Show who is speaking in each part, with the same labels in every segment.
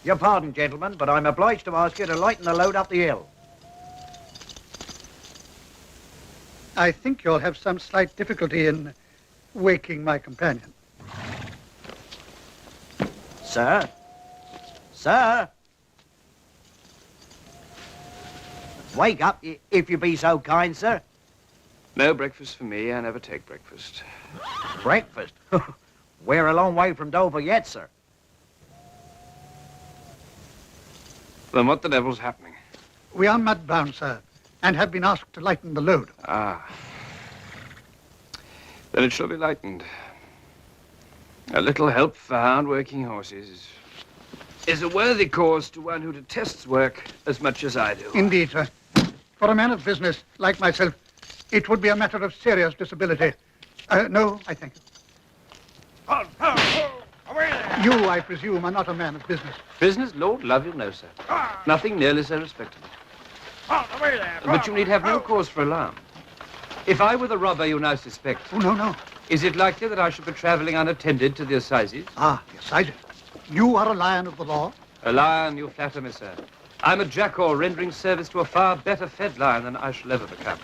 Speaker 1: Your pardon, gentlemen, but I'm obliged to ask you to lighten the load up the hill.
Speaker 2: I think you'll have some slight difficulty in waking my companion.
Speaker 1: Sir? Sir? Wake up, if you be so kind, sir.
Speaker 3: No breakfast for me. I never take breakfast.
Speaker 1: Breakfast? We're a long way from Dover yet, sir.
Speaker 3: Then what the devil's happening?
Speaker 2: We are mud-bound, sir, and have been asked to lighten the load.
Speaker 3: Ah. Then it shall be lightened. A little help for hard-working horses is a worthy cause to one who detests work as much as I do.
Speaker 2: Indeed, sir. For a man of business like myself, it would be a matter of serious disability. No, I thank you. You, I presume, are not a man of business.
Speaker 3: Business? Lord love you, no, sir. Nothing nearly so respectable. But you need have no cause for alarm. If I were the robber you now suspect...
Speaker 2: Oh, no, no.
Speaker 3: Is it likely that I should be travelling unattended to the assizes?
Speaker 2: Ah, the assizes. You are a lion of the law?
Speaker 3: A lion, you flatter me, sir. I'm a jackal rendering service to a far better fed lion than I shall ever become.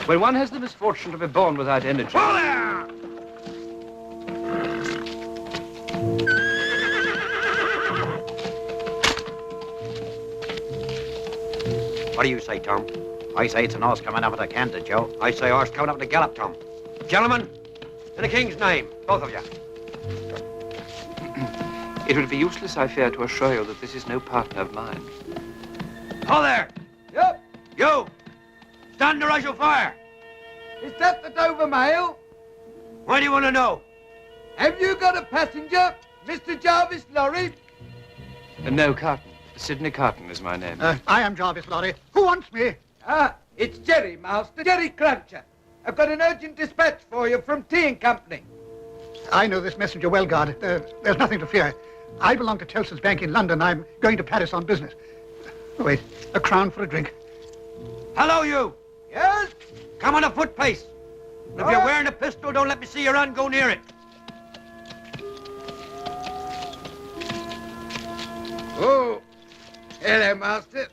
Speaker 3: When one has the misfortune to be born without energy...
Speaker 1: Oh, there! What do you say, Tom? I say it's an horse coming up at a canter, Joe. I say horse coming up at a gallop, Tom. Gentlemen, in the king's name, both of you.
Speaker 3: It would be useless, I fear, to assure you that this is no partner of mine.
Speaker 1: Ho there!
Speaker 4: Yep.
Speaker 1: You! Stand or I shall fire!
Speaker 4: Is that the Dover Mail?
Speaker 1: What do you want to know?
Speaker 4: Have you got a passenger, Mr. Jarvis Lorry?
Speaker 3: No, Carton. Sidney Carton is my name.
Speaker 2: I am Jarvis Lorry. Who wants me?
Speaker 4: Ah, it's Jerry, Master. Jerry Cruncher. I've got an urgent dispatch for you from Tea and Company.
Speaker 2: I know this messenger well, guard. There's nothing to fear. I belong to Tellson's Bank in London. I'm going to Paris on business. Wait, a crown for a drink.
Speaker 1: Hello, you!
Speaker 4: Yes?
Speaker 1: Come on a foot pace. And if you're wearing a pistol, don't let me see your hand go near it.
Speaker 4: Oh, hello, Master.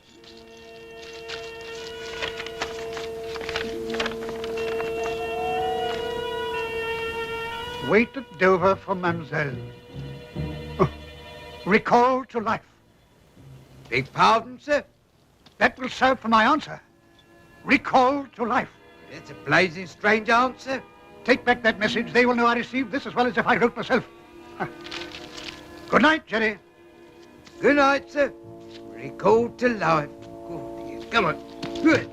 Speaker 2: Wait at Dover for Mademoiselle. Recalled to life.
Speaker 4: Beg pardon, sir?
Speaker 2: That will serve for my answer. Recalled to life.
Speaker 4: It's a blazing strange answer.
Speaker 2: Take back that message. They will know I received this as well as if I wrote myself. Good night, Jerry.
Speaker 4: Good night, sir. Called to life. Good, yes. Come on. Good.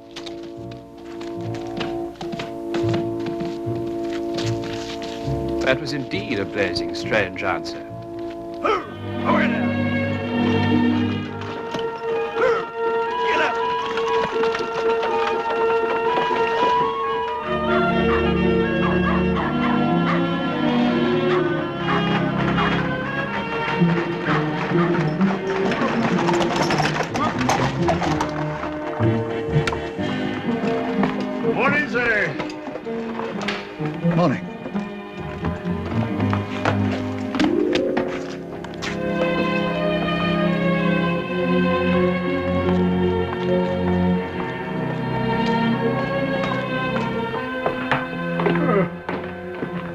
Speaker 3: That was indeed a blazing strange answer.
Speaker 1: Over there! Get up!
Speaker 5: Morning, sir.
Speaker 2: Morning.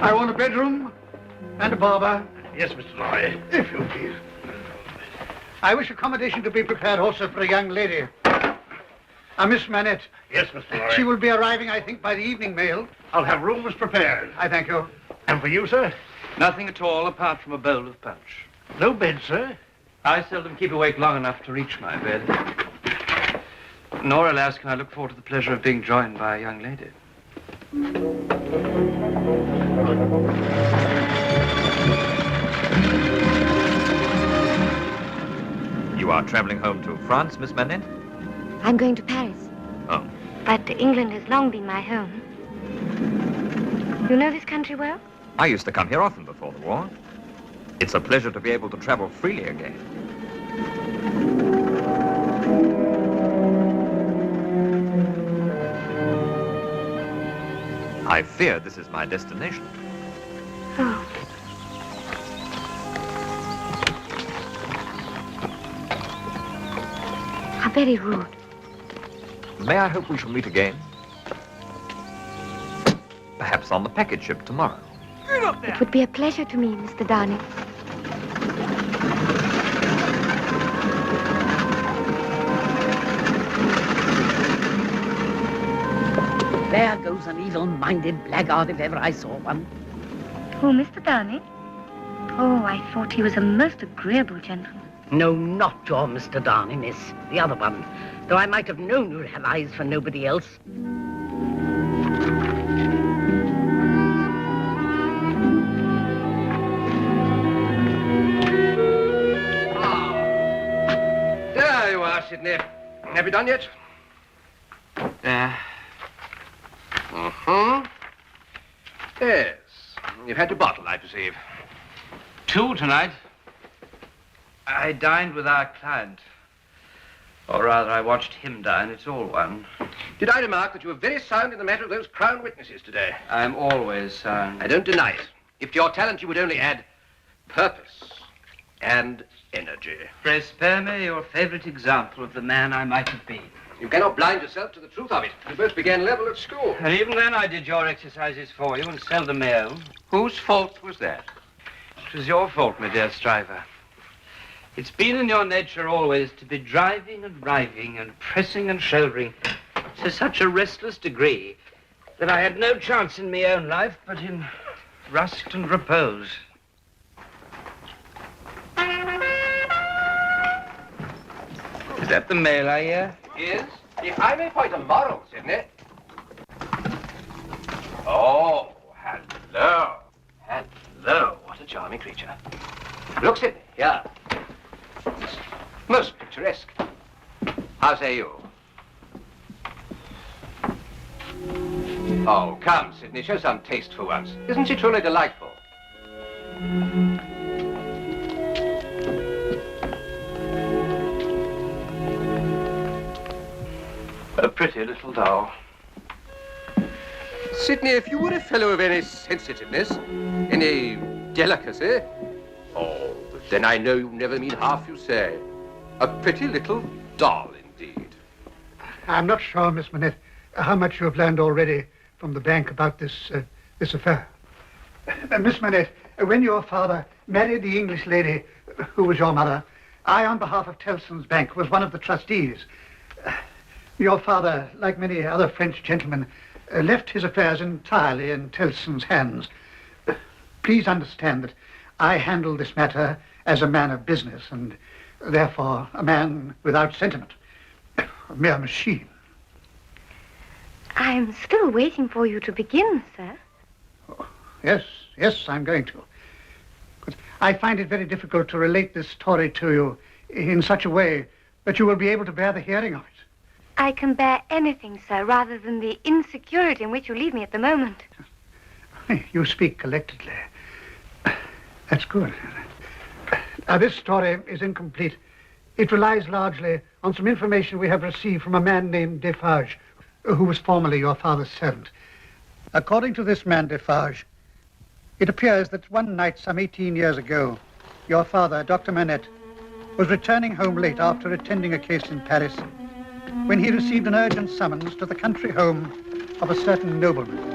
Speaker 2: I want a bedroom and a barber,
Speaker 5: Yes, Mr. Lorry.
Speaker 2: if you please. I wish accommodation to be prepared also for a young lady. Miss Manette.
Speaker 5: Yes, Mr. Lorry.
Speaker 2: She will be arriving, I think, by the evening mail.
Speaker 5: I'll have rooms prepared.
Speaker 2: I thank you.
Speaker 5: And for you, sir?
Speaker 3: Nothing at all apart from a bowl of punch.
Speaker 5: No bed, sir?
Speaker 3: I seldom keep awake long enough to reach my bed. Nor, alas, can I look forward to the pleasure of being joined by a young lady.
Speaker 6: You are traveling home to France, Miss Manette?
Speaker 7: I'm going to Paris.
Speaker 6: Oh.
Speaker 7: But England has long been my home. You know this country well?
Speaker 6: I used to come here often before the war. It's a pleasure to be able to travel freely again. I fear this is my destination.
Speaker 7: Oh. How very rude.
Speaker 6: May I hope we shall meet again? Perhaps on the packet ship tomorrow.
Speaker 7: It would be a pleasure to me, Mr. Darnay.
Speaker 8: There goes an evil-minded blackguard if ever I saw one.
Speaker 7: Who, Mr. Darnay? Oh, I thought he was a most agreeable gentleman.
Speaker 8: No, not your Mr. Darnay, miss. The other one. Though I might have known you'd have eyes for nobody else.
Speaker 3: There you are, Sydney. Have you done yet? There. Yes. You've had your bottle, I perceive. 2 tonight. I dined with our client. Or rather, I watched him dine. It's all one. Did I remark that you were very sound in the matter of those Crown witnesses today? I'm always sound. I don't deny it. If to your talent you would only add purpose and energy. Pray spare me your favorite example of the man I might have been. You cannot blind yourself to the truth of it. We both began level at school. And even then I did your exercises for you and seldom my own. Whose fault was that? It was your fault, my dear Stryver. It's been in your nature always to be driving and riving and pressing and shouldering to such a restless degree that I had no chance in my own life but in rust and repose. Is that the mail I hear? Yes. If I may point a moral, Sydney. Oh, hello. Hello. What a charming creature. Look, Sydney, here. Most picturesque. How say you? Oh, come, Sydney, show some taste for once. Isn't she truly delightful? A pretty little doll. Sydney, if you were a fellow of any sensitiveness, any delicacy, oh, then I know you never mean half you say. A pretty little doll, indeed.
Speaker 2: I'm not sure, Miss Manette, how much you have learned already from the bank about this affair. Miss Manette, when your father married the English lady who was your mother, I, on behalf of Tellson's Bank, was one of the trustees. Your father, like many other French gentlemen, left his affairs entirely in Tellson's hands. Please understand that I handle this matter as a man of business, and Therefore, a man without sentiment. A mere machine.
Speaker 7: I'm still waiting for you to begin, sir.
Speaker 2: Yes, I'm going to. But I find it very difficult to relate this story to you in such a way that you will be able to bear the hearing of it.
Speaker 7: I can bear anything, sir, rather than the insecurity in which you leave me at the moment.
Speaker 2: You speak collectedly. That's good. Now, this story is incomplete. It relies largely on some information we have received from a man named Defarge, who was formerly your father's servant. According to this man, Defarge, it appears that one night some 18 years ago, your father, Dr. Manette, was returning home late after attending a case in Paris when he received an urgent summons to the country home of a certain nobleman.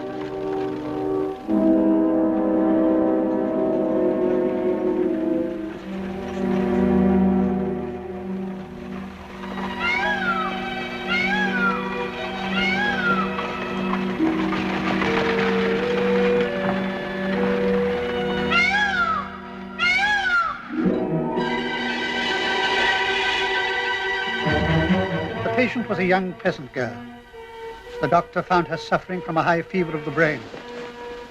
Speaker 2: The patient was a young peasant girl. The doctor found her suffering from a high fever of the brain.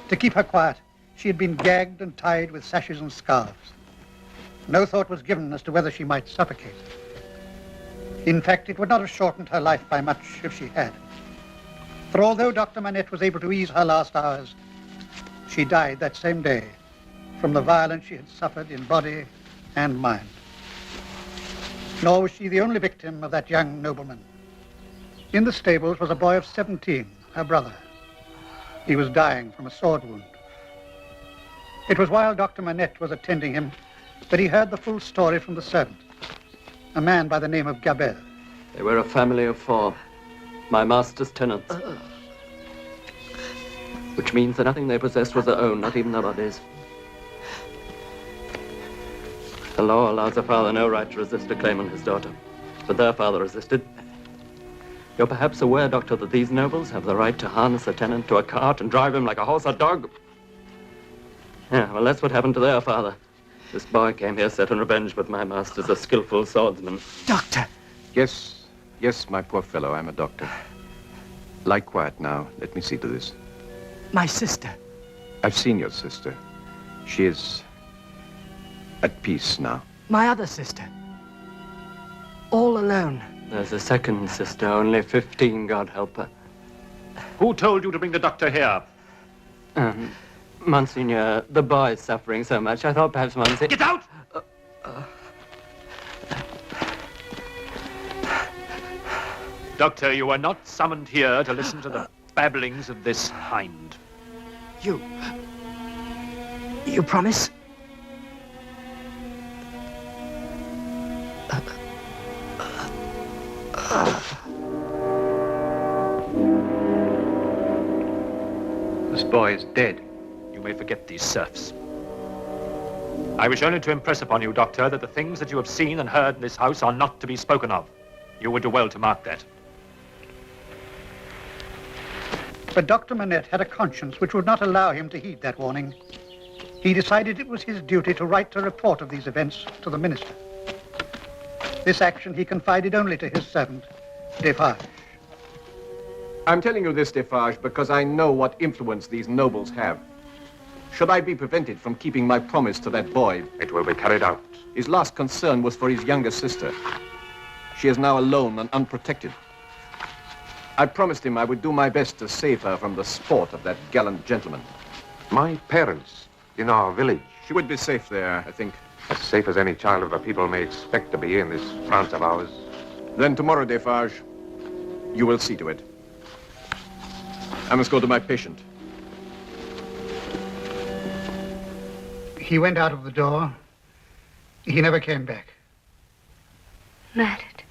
Speaker 2: To keep her quiet, she had been gagged and tied with sashes and scarves. No thought was given as to whether she might suffocate. In fact, it would not have shortened her life by much if she had. For although Dr. Manette was able to ease her last hours, she died that same day from the violence she had suffered in body and mind. Nor was she the only victim of that young nobleman. In the stables was a boy of 17, her brother. He was dying from a sword wound. It was while Dr. Manette was attending him that he heard the full story from the servant, a man by the name of Gabelle.
Speaker 9: They were a family of 4, my master's tenants. Which means that nothing they possessed was their own, not even their bodies. The law allows a father no right to resist a claim on his daughter, but their father resisted. You're perhaps aware, Doctor, that these nobles have the right to harness a tenant to a cart and drive him like a horse or dog? Yeah, well, that's what happened to their father. This boy came here set on revenge, but my master's a skillful swordsman.
Speaker 10: Doctor!
Speaker 11: Yes, my poor fellow, I'm a doctor. Lie quiet now. Let me see to this.
Speaker 10: My sister.
Speaker 11: I've seen your sister. She is at peace now.
Speaker 10: My other sister. All alone.
Speaker 9: There's a second sister, only 15, God help her.
Speaker 5: Who told you to bring the doctor here?
Speaker 9: Monsignor, the boy is suffering so much, I thought perhaps Monsignor...
Speaker 5: Get out! Doctor, you were not summoned here to listen to the babblings of this hind.
Speaker 10: You promise?
Speaker 11: This boy is dead.
Speaker 5: You may forget these serfs. I wish only to impress upon you, Doctor, that the things that you have seen and heard in this house are not to be spoken of. You would do well to mark that.
Speaker 2: But Dr. Manette had a conscience which would not allow him to heed that warning. He decided it was his duty to write a report of these events to the minister. This action he confided only to his servant, Defarge.
Speaker 11: I'm telling you this, Defarge, because I know what influence these nobles have. Should I be prevented from keeping my promise to that boy,
Speaker 6: It will be carried out.
Speaker 11: his last concern was for his younger sister. She is now alone and unprotected. I promised him I would do my best to save her from the sport of that gallant gentleman.
Speaker 6: My parents in our village,
Speaker 11: She would be safe there, I think.
Speaker 6: as safe as any child of the people may expect to be in this France of ours.
Speaker 11: Then tomorrow, Defarge, you will see to it. I must go to my patient.
Speaker 2: He went out of the door. He never came back.
Speaker 7: Murdered.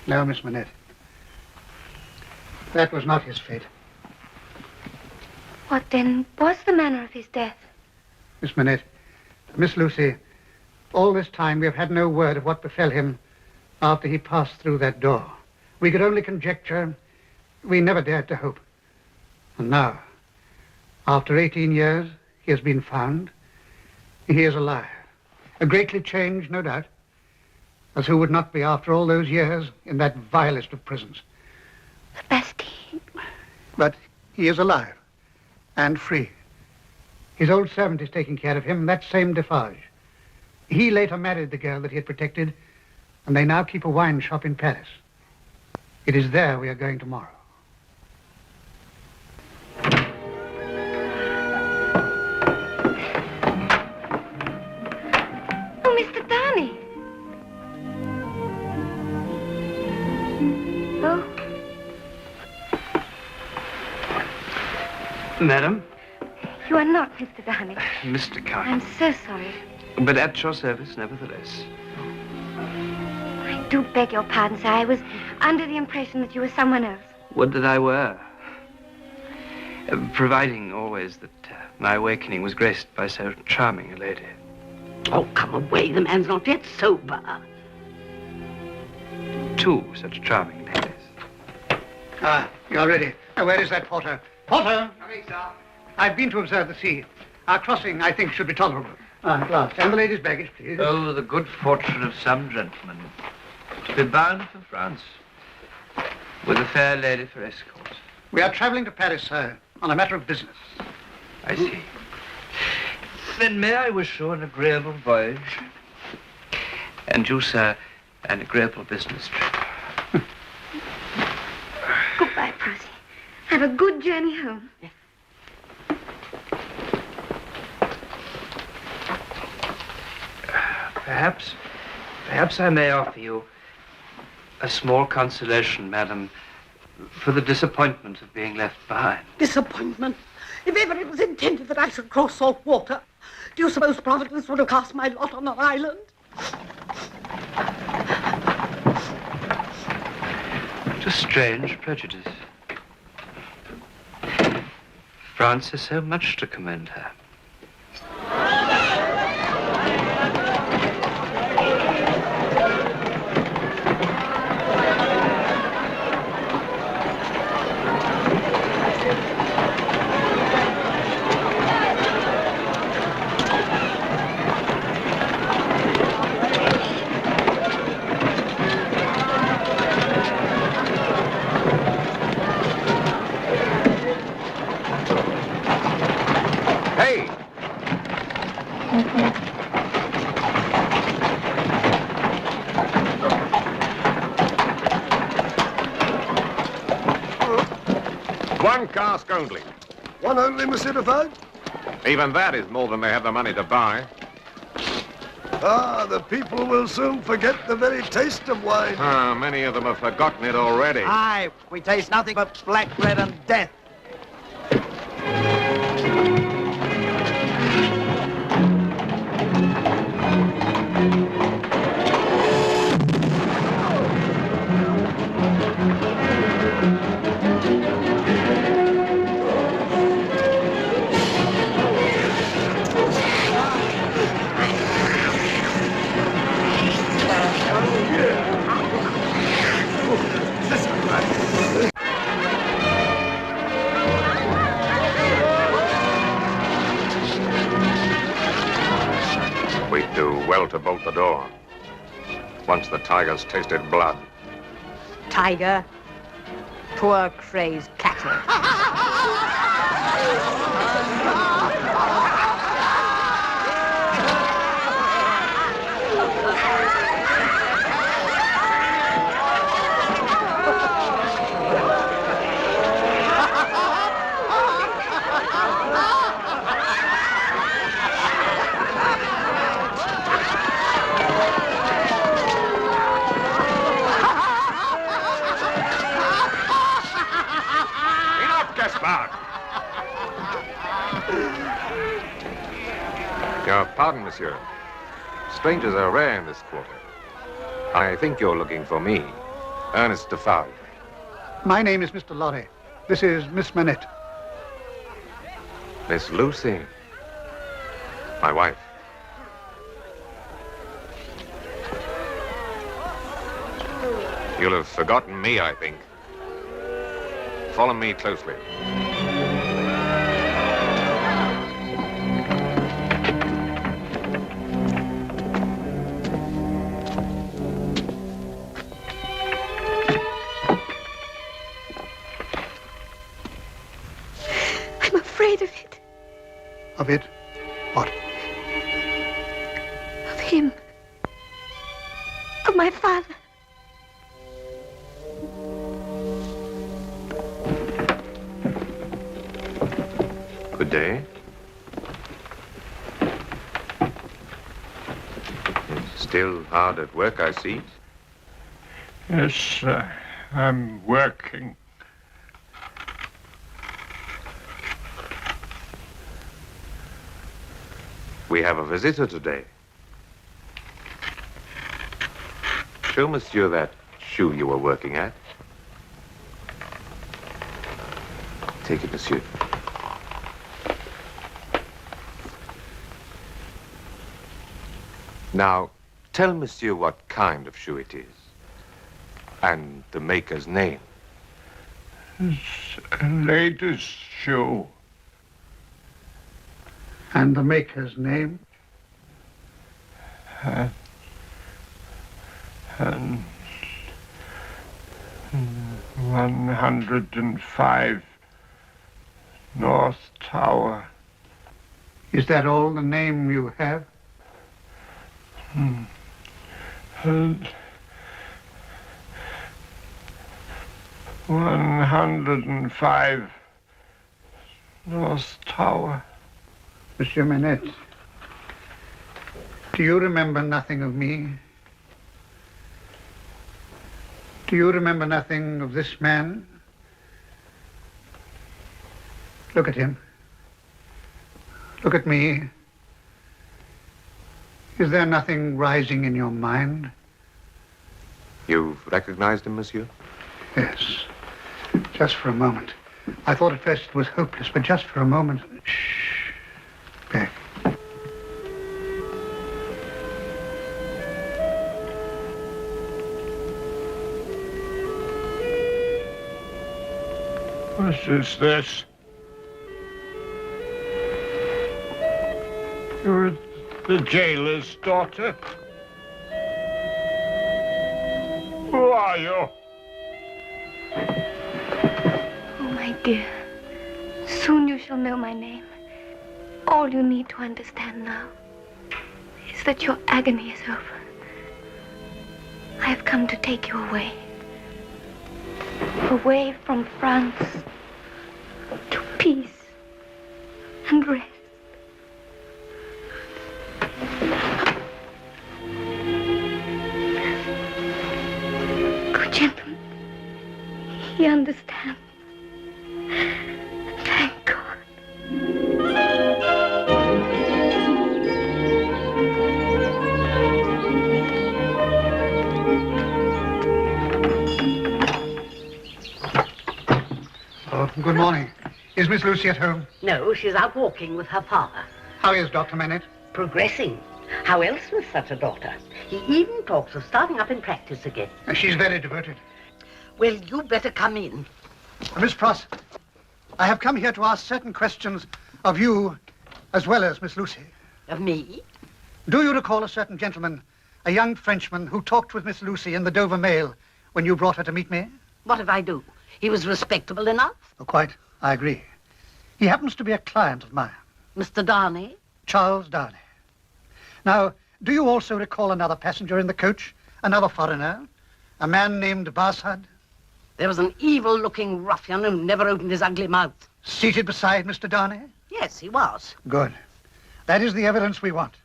Speaker 2: No, Miss Manette. That was not his fate.
Speaker 7: What then was the manner of his death?
Speaker 2: Miss Manette, Miss Lucie, all this time we have had no word of what befell him after he passed through that door. We could only conjecture. We never dared to hope. And now, after 18 years, he has been found. He is alive. A greatly changed, no doubt. as who would not be after all those years in that vilest of prisons.
Speaker 7: Bastille.
Speaker 2: But he is alive and free. His old servant is taking care of him, that same Defarge. He later married the girl that he had protected, and they now keep a wine shop in Paris. It is there we are going tomorrow.
Speaker 7: Oh, Mr. Darnay. Oh.
Speaker 3: Madam?
Speaker 7: You are not Mr. Darnay.
Speaker 3: Mr. Carton.
Speaker 7: I'm so sorry.
Speaker 3: But at your service, nevertheless.
Speaker 7: I do beg your pardon, sir. I was under the impression that you were someone else.
Speaker 3: Would that I were. Providing always that my awakening was graced by so charming a lady.
Speaker 8: Oh, come away. The man's not yet sober.
Speaker 3: Two such charming ladies.
Speaker 2: Ah, you're ready. Now, where is that porter? Porter!
Speaker 4: Coming, sir.
Speaker 2: I've been to observe the sea. Our crossing, I think, should be tolerable. At last. And the lady's baggage, please.
Speaker 3: Oh, the good fortune of some gentlemen to be bound for France with a fair lady for escort.
Speaker 2: We are traveling to Paris, sir, on a matter of business.
Speaker 3: I see. Then may I wish you an agreeable voyage? And you, sir, an agreeable business trip.
Speaker 7: Goodbye, Prosy. Have a good journey home.
Speaker 3: Perhaps I may offer you a small consolation, madam, for the disappointment of being left behind.
Speaker 10: Disappointment? If ever it was intended that I should cross salt water, do you suppose Providence would have cast my lot on an island?
Speaker 3: What a strange prejudice. France has so much to commend her.
Speaker 6: One cask only.
Speaker 12: One only, Monsieur Defarge?
Speaker 6: Even that is more than they have the money to buy.
Speaker 12: Ah, the people will soon forget the very taste of wine.
Speaker 6: Ah, many of them have forgotten it already.
Speaker 13: Aye, we taste nothing but black bread and death.
Speaker 6: We'd do well to bolt the door. Once the tiger's tasted blood.
Speaker 10: Tiger. Poor crazed cattle.
Speaker 6: Your pardon, monsieur. Strangers are rare in this quarter. I think you're looking for me, Ernest Defarge.
Speaker 2: My name is Mr. Lorry. This is Miss Manette.
Speaker 6: Miss Lucie. My wife. You'll have forgotten me, I think. Follow me closely.
Speaker 2: Of it? What?
Speaker 7: Of him. Of my father.
Speaker 6: Good day. Still hard at work, I see.
Speaker 14: Yes, sir. I'm working.
Speaker 6: We have a visitor today. Show Monsieur that shoe you were working at. Take it, Monsieur. Now, tell Monsieur what kind of shoe it is. And the maker's name.
Speaker 14: It's a lady's shoe.
Speaker 2: And the maker's name?
Speaker 14: And 105 North Tower.
Speaker 2: Is that all the name you have?
Speaker 14: 105 North Tower.
Speaker 2: Monsieur Manette, do you remember nothing of me? Do you remember nothing of this man? Look at him. Look at me. Is there nothing rising in your mind?
Speaker 6: You've recognized him, Monsieur?
Speaker 2: Yes. Just for a moment. I thought at first it was hopeless, but just for a moment. Shh. Back.
Speaker 14: What is this? You're the jailer's daughter? Who are you?
Speaker 7: Oh, my dear. Soon you shall know my name. All you need to understand now is that your agony is over. I have come to take you away. Away from France to peace and rest. Good gentleman, he understands. Thank God.
Speaker 2: Good morning. Is Miss Lucie at home?
Speaker 8: No, she's out walking with her father.
Speaker 2: How is Dr. Manette?
Speaker 8: Progressing. How else with such a daughter? He even talks of starting up in practice again.
Speaker 2: She's very devoted.
Speaker 8: Well, you better come in.
Speaker 2: Miss Pross, I have come here to ask certain questions of you as well as Miss Lucie.
Speaker 8: Of me?
Speaker 2: Do you recall a certain gentleman, a young Frenchman, who talked with Miss Lucie in the Dover Mail when you brought her to meet me?
Speaker 8: What if I do? He was respectable enough.
Speaker 2: Oh, quite. I agree. He happens to be a client of mine.
Speaker 8: Mr. Darnay?
Speaker 2: Charles Darnay. Now, do you also recall another passenger in the coach? Another foreigner? A man named Barsad?
Speaker 8: There was an evil-looking ruffian who never opened his ugly mouth.
Speaker 2: Seated beside Mr. Darnay?
Speaker 8: Yes, he was.
Speaker 2: Good. That is the evidence we want.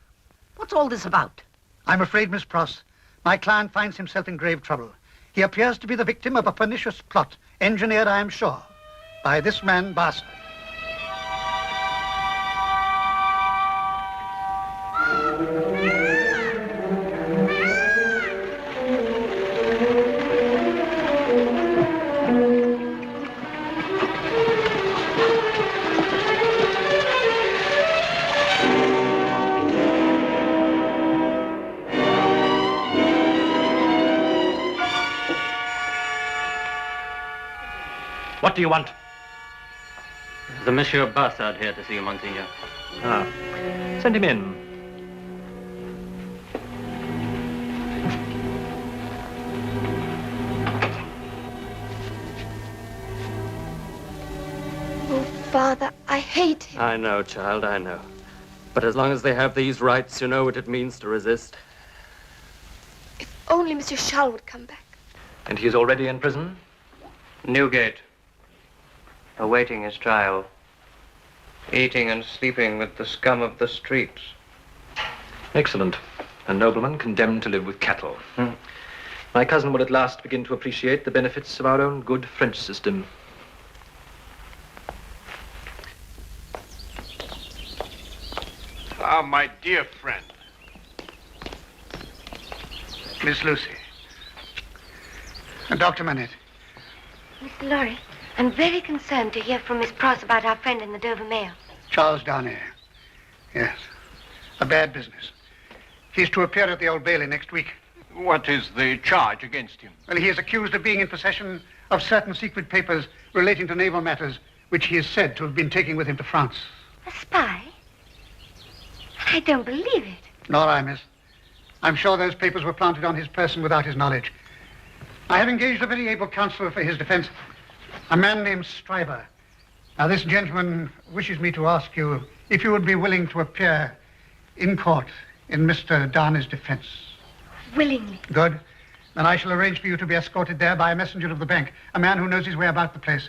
Speaker 8: What's all this about?
Speaker 2: I'm afraid, Miss Pross, my client finds himself in grave trouble. He appears to be the victim of a pernicious plot, engineered, I am sure, by this man, Barsad.
Speaker 5: What do you want?
Speaker 9: The Monsieur Barsad here to see you, Monseigneur.
Speaker 5: Ah. Send him in.
Speaker 7: Oh, Father, I hate him.
Speaker 9: I know, child, I know. But as long as they have these rights, you know what it means to resist.
Speaker 7: If only Monsieur Charles would come back.
Speaker 5: And he is already in prison?
Speaker 15: Newgate, awaiting his trial, eating and sleeping with the scum of the streets.
Speaker 5: Excellent. A nobleman condemned to live with cattle. My cousin will at last begin to appreciate the benefits of our own good French system.
Speaker 14: Ah, my dear friend.
Speaker 2: Miss Lucie. Dr. Manette.
Speaker 7: Mr. Lorry, I'm very concerned to hear from Miss Pross about our friend in the Dover Mail.
Speaker 2: Charles Darnay. Yes. A bad business. He's to appear at the Old Bailey next week.
Speaker 14: What is the charge against him?
Speaker 2: Well, he is accused of being in possession of certain secret papers relating to naval matters, which he is said to have been taking with him to France.
Speaker 7: A spy? I don't believe it.
Speaker 2: Nor I, miss. I'm sure those papers were planted on his person without his knowledge. I have engaged a very able counsel for his defense, a man named Stryver. Now, this gentleman wishes me to ask you if you would be willing to appear in court in Mr. Darnay's defense.
Speaker 7: Willingly.
Speaker 2: Good. Then I shall arrange for you to be escorted there by a messenger of the bank, a man who knows his way about the place.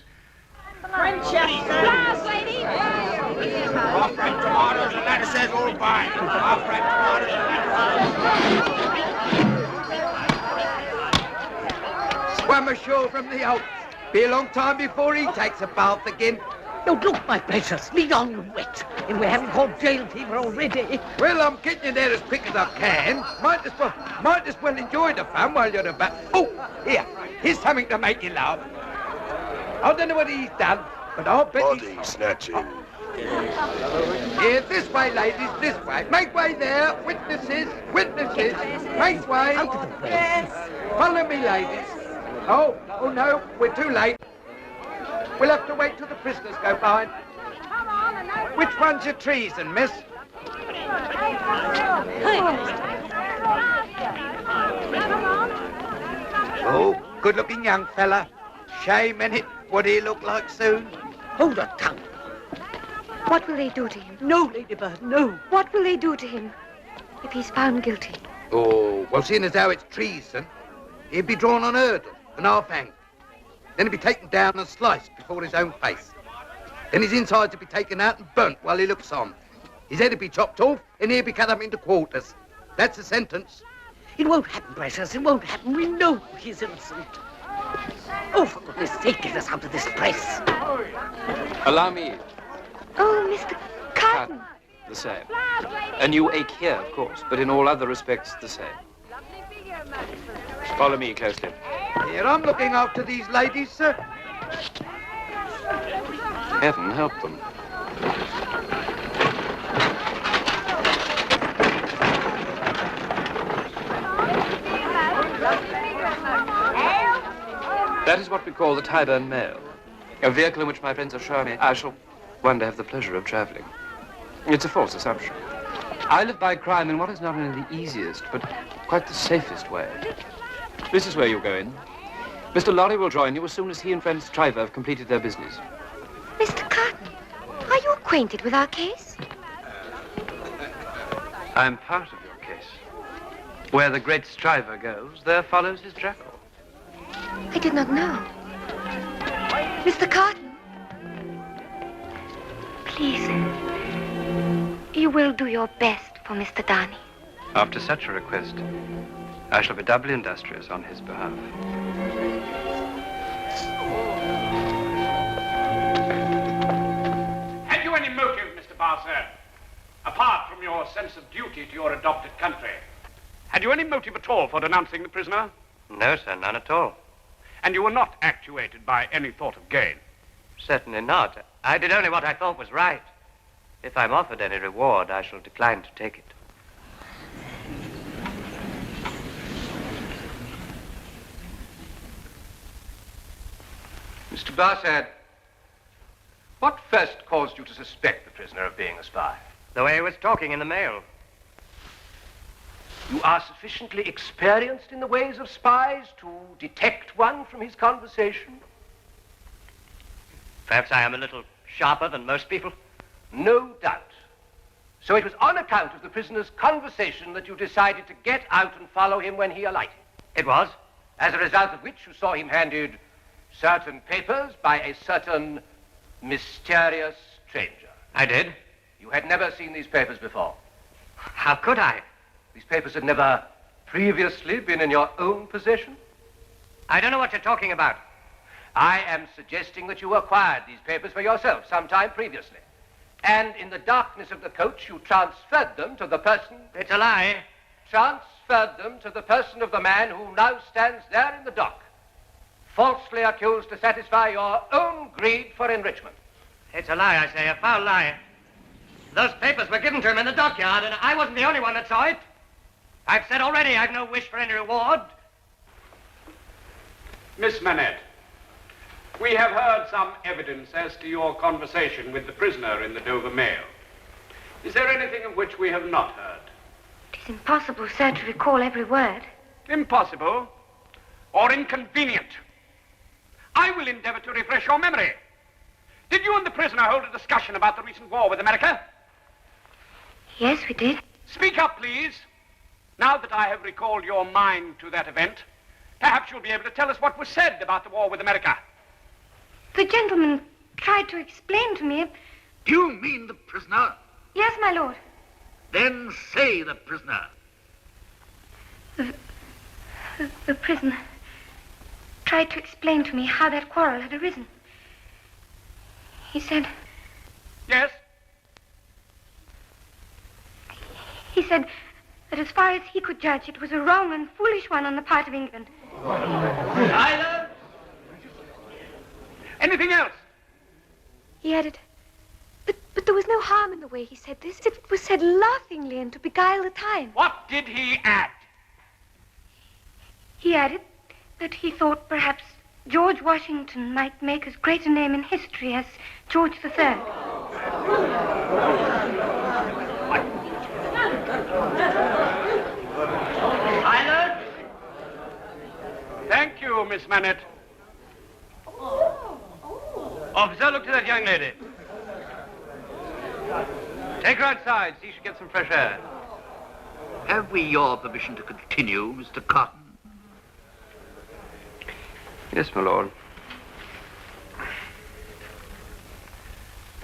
Speaker 10: Glass, lady!
Speaker 4: Half-ripe tomatoes and lettuce says all fine. Half-ripe tomatoes and lettuce. Swam ashore from the Alps. Be a long time before he takes a bath again.
Speaker 10: No, look, my precious, lead on, you wet. And we haven't called jail fever already.
Speaker 4: Well, I'm getting you there as quick as I can. Might as well enjoy the fun while you're about. Oh, here's something to make you laugh. I don't know what he's done, but I'll bet
Speaker 12: Body snatching.
Speaker 4: Here, this way, ladies, this way. Make way there. Witnesses. Make way. Yes. Follow me, ladies. Oh, no, we're too late. We'll have to wait till the prisoners go by. Which one's your treason, miss? Oh, good-looking young fella. Shame, innit? What do he look like soon?
Speaker 10: Hold your tongue.
Speaker 7: What will they do to him?
Speaker 10: No, Ladybird, no.
Speaker 7: What will they do to him if he's found guilty?
Speaker 4: Oh, well, seeing as how it's treason, he'd be drawn on hurdle and half-hanged. Then he'd be taken down and sliced before his own face. Then his insides would be taken out and burnt while he looks on. His head would be chopped off and he'd be cut up into quarters. That's the sentence.
Speaker 10: It won't happen, precious. It won't happen. We know he's innocent. Oh, for goodness sake, get us out of this place.
Speaker 11: Allow me.
Speaker 7: Oh, Mr. Carton.
Speaker 11: The same. A new ache here, of course, but in all other respects, the same. Follow me closely.
Speaker 4: Here, I'm looking after these ladies, sir.
Speaker 11: Heaven help them. That is what we call the Tyburn Mail. A vehicle in which my friends assure me I shall one day have the pleasure of traveling. It's a false assumption. I live by crime in what is not only the easiest, but quite the safest way. This is where you'll go in. Mr. Lorry will join you as soon as he and friend Stryver have completed their business.
Speaker 7: Mr. Carton, are you acquainted with our case?
Speaker 15: I'm part of your case. Where the great Stryver goes, there follows his jackal.
Speaker 7: I did not know. Mr. Carton. Please. You will do your best for Mr. Darnay.
Speaker 15: After such a request, I shall be doubly industrious on his behalf.
Speaker 16: Had you any motive, Mr. Barcer, apart from your sense of duty to your adopted country? Had you any motive at all for denouncing the prisoner?
Speaker 15: No, sir, none at all.
Speaker 16: And you were not actuated by any thought of gain?
Speaker 15: Certainly not. I did only what I thought was right. If I'm offered any reward, I shall decline to take it.
Speaker 3: Mr. Barsad, what first caused you to suspect the prisoner of being a spy?
Speaker 15: The way he was talking in the mail.
Speaker 3: You are sufficiently experienced in the ways of spies to detect one from his conversation?
Speaker 15: Perhaps I am a little Sharper than most people?
Speaker 17: No doubt. So it was on account of the prisoner's conversation that you decided to get out and follow him when he alighted?
Speaker 15: It was.
Speaker 17: As a result of which you saw him handed certain papers by a certain mysterious stranger.
Speaker 15: I did.
Speaker 17: You had never seen these papers before?
Speaker 15: How could I?
Speaker 17: These papers had never previously been in your own possession?
Speaker 15: I don't know what you're talking about.
Speaker 17: I am suggesting that you acquired these papers for yourself sometime previously. And in the darkness of the coach, you transferred them to the person...
Speaker 15: It's a lie.
Speaker 17: Transferred them to the person of the man who now stands there in the dock, falsely accused to satisfy your own greed for enrichment.
Speaker 15: It's a lie, I say, a foul lie. Those papers were given to him in the dockyard, and I wasn't the only one that saw it. I've said already I've no wish for any reward.
Speaker 16: Miss Manette, we have heard some evidence as to your conversation with the prisoner in the Dover Mail. Is there anything of which we have not heard?
Speaker 7: It is impossible, sir, to recall every word.
Speaker 16: Impossible or inconvenient. I will endeavor to refresh your memory. Did you and the prisoner hold a discussion about the recent war with America?
Speaker 7: Yes, we did.
Speaker 16: Speak up, please. Now that I have recalled your mind to that event, perhaps you'll be able to tell us what was said about the war with America.
Speaker 7: The gentleman tried to explain to me...
Speaker 4: You mean the prisoner?
Speaker 7: Yes, my lord.
Speaker 4: Then say the prisoner.
Speaker 7: The prisoner tried to explain to me how that quarrel had arisen. He said...
Speaker 16: Yes?
Speaker 7: He said that as far as he could judge, it was a wrong and foolish one on the part of England.
Speaker 16: Silence! Anything else?
Speaker 18: He added, but there was no harm in the way he said this. It was said laughingly and to beguile the time.
Speaker 16: What did he add?
Speaker 7: He added that he thought perhaps George Washington might make as great a name in history as George III.
Speaker 16: Silence! Thank you, Miss Manette.
Speaker 15: Officer, look to that young lady. Take her outside, see she gets some fresh air.
Speaker 4: Have we your permission to continue, Mr. Carton?
Speaker 11: Yes, my lord.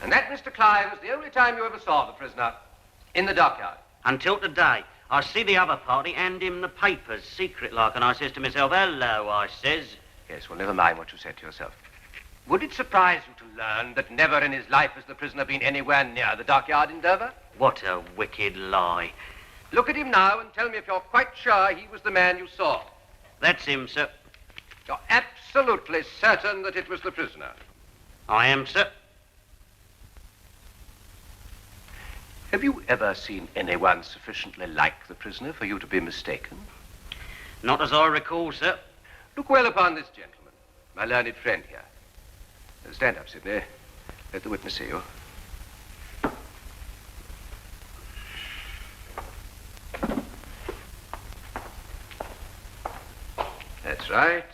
Speaker 17: And that, Mr. Clive, was the only time you ever saw the prisoner in the dockyard?
Speaker 15: Until today. I see the other party hand him the papers, secret like, and I says to myself, hello, I says.
Speaker 17: Yes, well, never mind what you said to yourself. Would it surprise you to learn that never in his life has the prisoner been anywhere near the dockyard in Dover?
Speaker 15: What a wicked lie.
Speaker 17: Look at him now and tell me if you're quite sure he was the man you saw.
Speaker 15: That's him, sir.
Speaker 17: You're absolutely certain that it was the prisoner?
Speaker 15: I am, sir.
Speaker 17: Have you ever seen anyone sufficiently like the prisoner for you to be mistaken?
Speaker 15: Not as I recall, sir.
Speaker 17: Look well upon this gentleman, my learned friend here. Stand up, Sidney. Let the witness see you. That's right.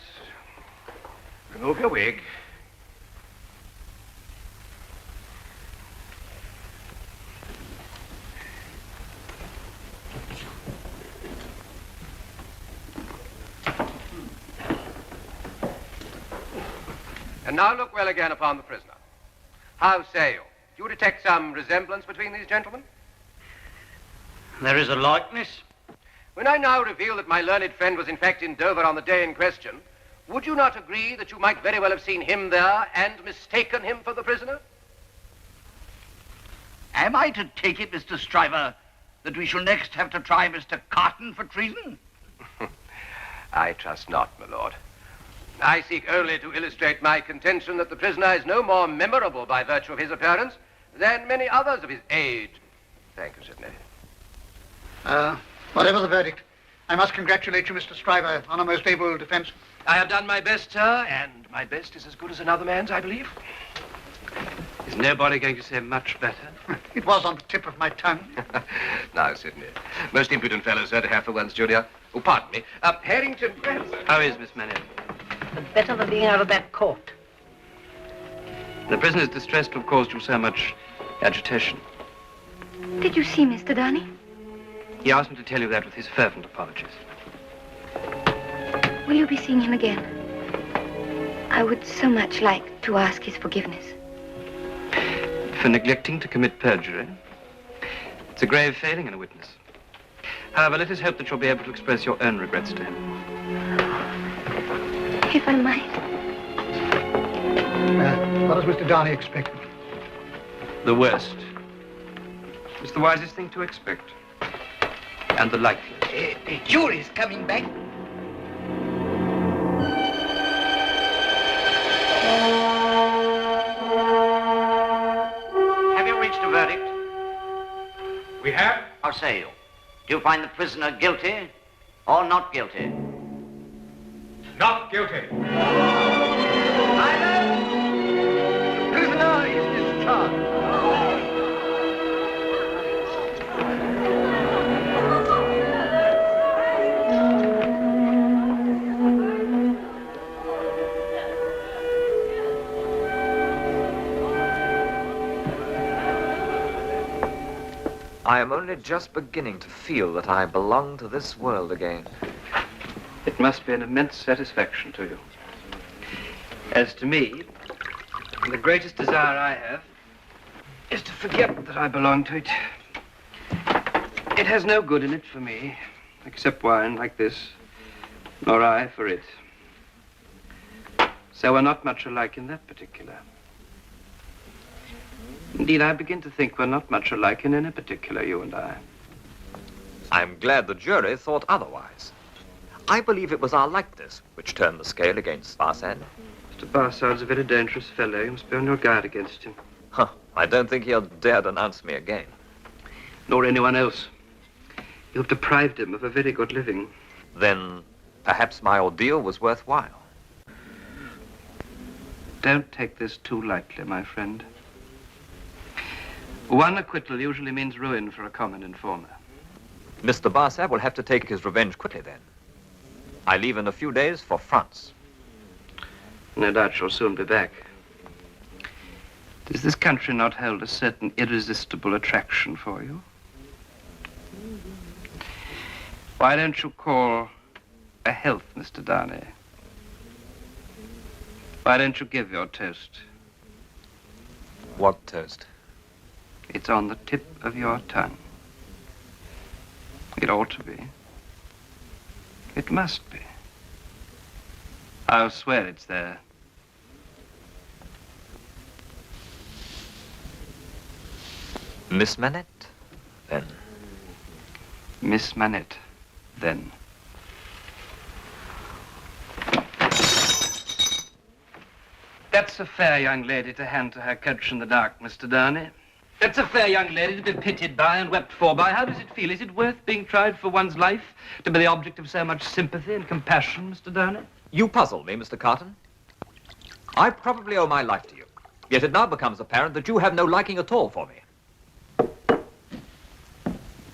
Speaker 17: Remove your wig. And now look well again upon the prisoner. How say you? Do you detect some resemblance between these gentlemen?
Speaker 15: There is a likeness.
Speaker 17: When I now reveal that my learned friend was in fact in Dover on the day in question, would you not agree that you might very well have seen him there and mistaken him for the prisoner?
Speaker 4: Am I to take it, Mr. Stryver, that we shall next have to try Mr. Carton for treason?
Speaker 17: I trust not, my lord. I seek only to illustrate my contention that the prisoner is no more memorable by virtue of his appearance than many others of his age. Thank you, Sidney.
Speaker 2: Whatever the verdict, I must congratulate you, Mr. Stryver, on a most able defense.
Speaker 17: I have done my best, sir, and my best is as good as another man's, I believe.
Speaker 11: Is nobody going to say much better?
Speaker 2: It was on the tip of my tongue.
Speaker 17: Now, Sidney. Most impudent fellow, sir, to have for once, Junior. Oh, pardon me. Harrington.
Speaker 11: How is Miss Manette?
Speaker 8: Better than being out of that court.
Speaker 11: The prisoner's distress to have caused you so much agitation.
Speaker 7: Did you see Mr. Darnay?
Speaker 11: He asked me to tell you that with his fervent apologies.
Speaker 7: Will you be seeing him again? I would so much like to ask his forgiveness.
Speaker 11: For neglecting to commit perjury. It's a grave failing in a witness. However, let us hope that you'll be able to express your own regrets to him.
Speaker 7: If I might.
Speaker 2: What does Mr. Darnay expect?
Speaker 11: The worst. It's the wisest thing to expect. And the likeliest.
Speaker 4: The jury's coming back.
Speaker 13: Have you reached a verdict?
Speaker 14: We have.
Speaker 13: How say you? Do you find the prisoner guilty or not guilty?
Speaker 14: Not guilty.
Speaker 4: The prisoner is discharged.
Speaker 6: I am only just beginning to feel that I belong to this world again.
Speaker 11: It must be an immense satisfaction to you. As to me, the greatest desire I have is to forget that I belong to it. It has no good in it for me, except wine like this, nor I for it. So we're not much alike in that particular. Indeed, I begin to think we're not much alike in any particular, you and I.
Speaker 6: I'm glad the jury thought otherwise. I believe it was our likeness which turned the scale against Barsad.
Speaker 11: Mr. Barsard's a very dangerous fellow. You must be on your guard against him.
Speaker 6: Huh. I don't think he'll dare denounce me again.
Speaker 11: Nor anyone else. You've deprived him of a very good living.
Speaker 6: Then perhaps my ordeal was worthwhile.
Speaker 11: Don't take this too lightly, my friend. One acquittal usually means ruin for a common informer.
Speaker 6: Mr. Barsad will have to take his revenge quickly then. I leave in a few days for France.
Speaker 11: No doubt you'll soon be back. Does this country not hold a certain irresistible attraction for you? Why don't you call a health, Mr. Darnay? Why don't you give your toast?
Speaker 6: What toast?
Speaker 11: It's on the tip of your tongue. It ought to be. It must be. I'll swear it's there.
Speaker 6: Miss Manette, then.
Speaker 11: Miss Manette, then. That's a fair young lady to hand to her coach in the dark, Mr. Darnay. That's a fair young lady to be pitied by and wept for by. How does it feel? Is it worth being tried for one's life? To be the object of so much sympathy and compassion, Mr. Darnay?
Speaker 6: You puzzle me, Mr. Carton. I probably owe my life to you. Yet it now becomes apparent that you have no liking at all for me.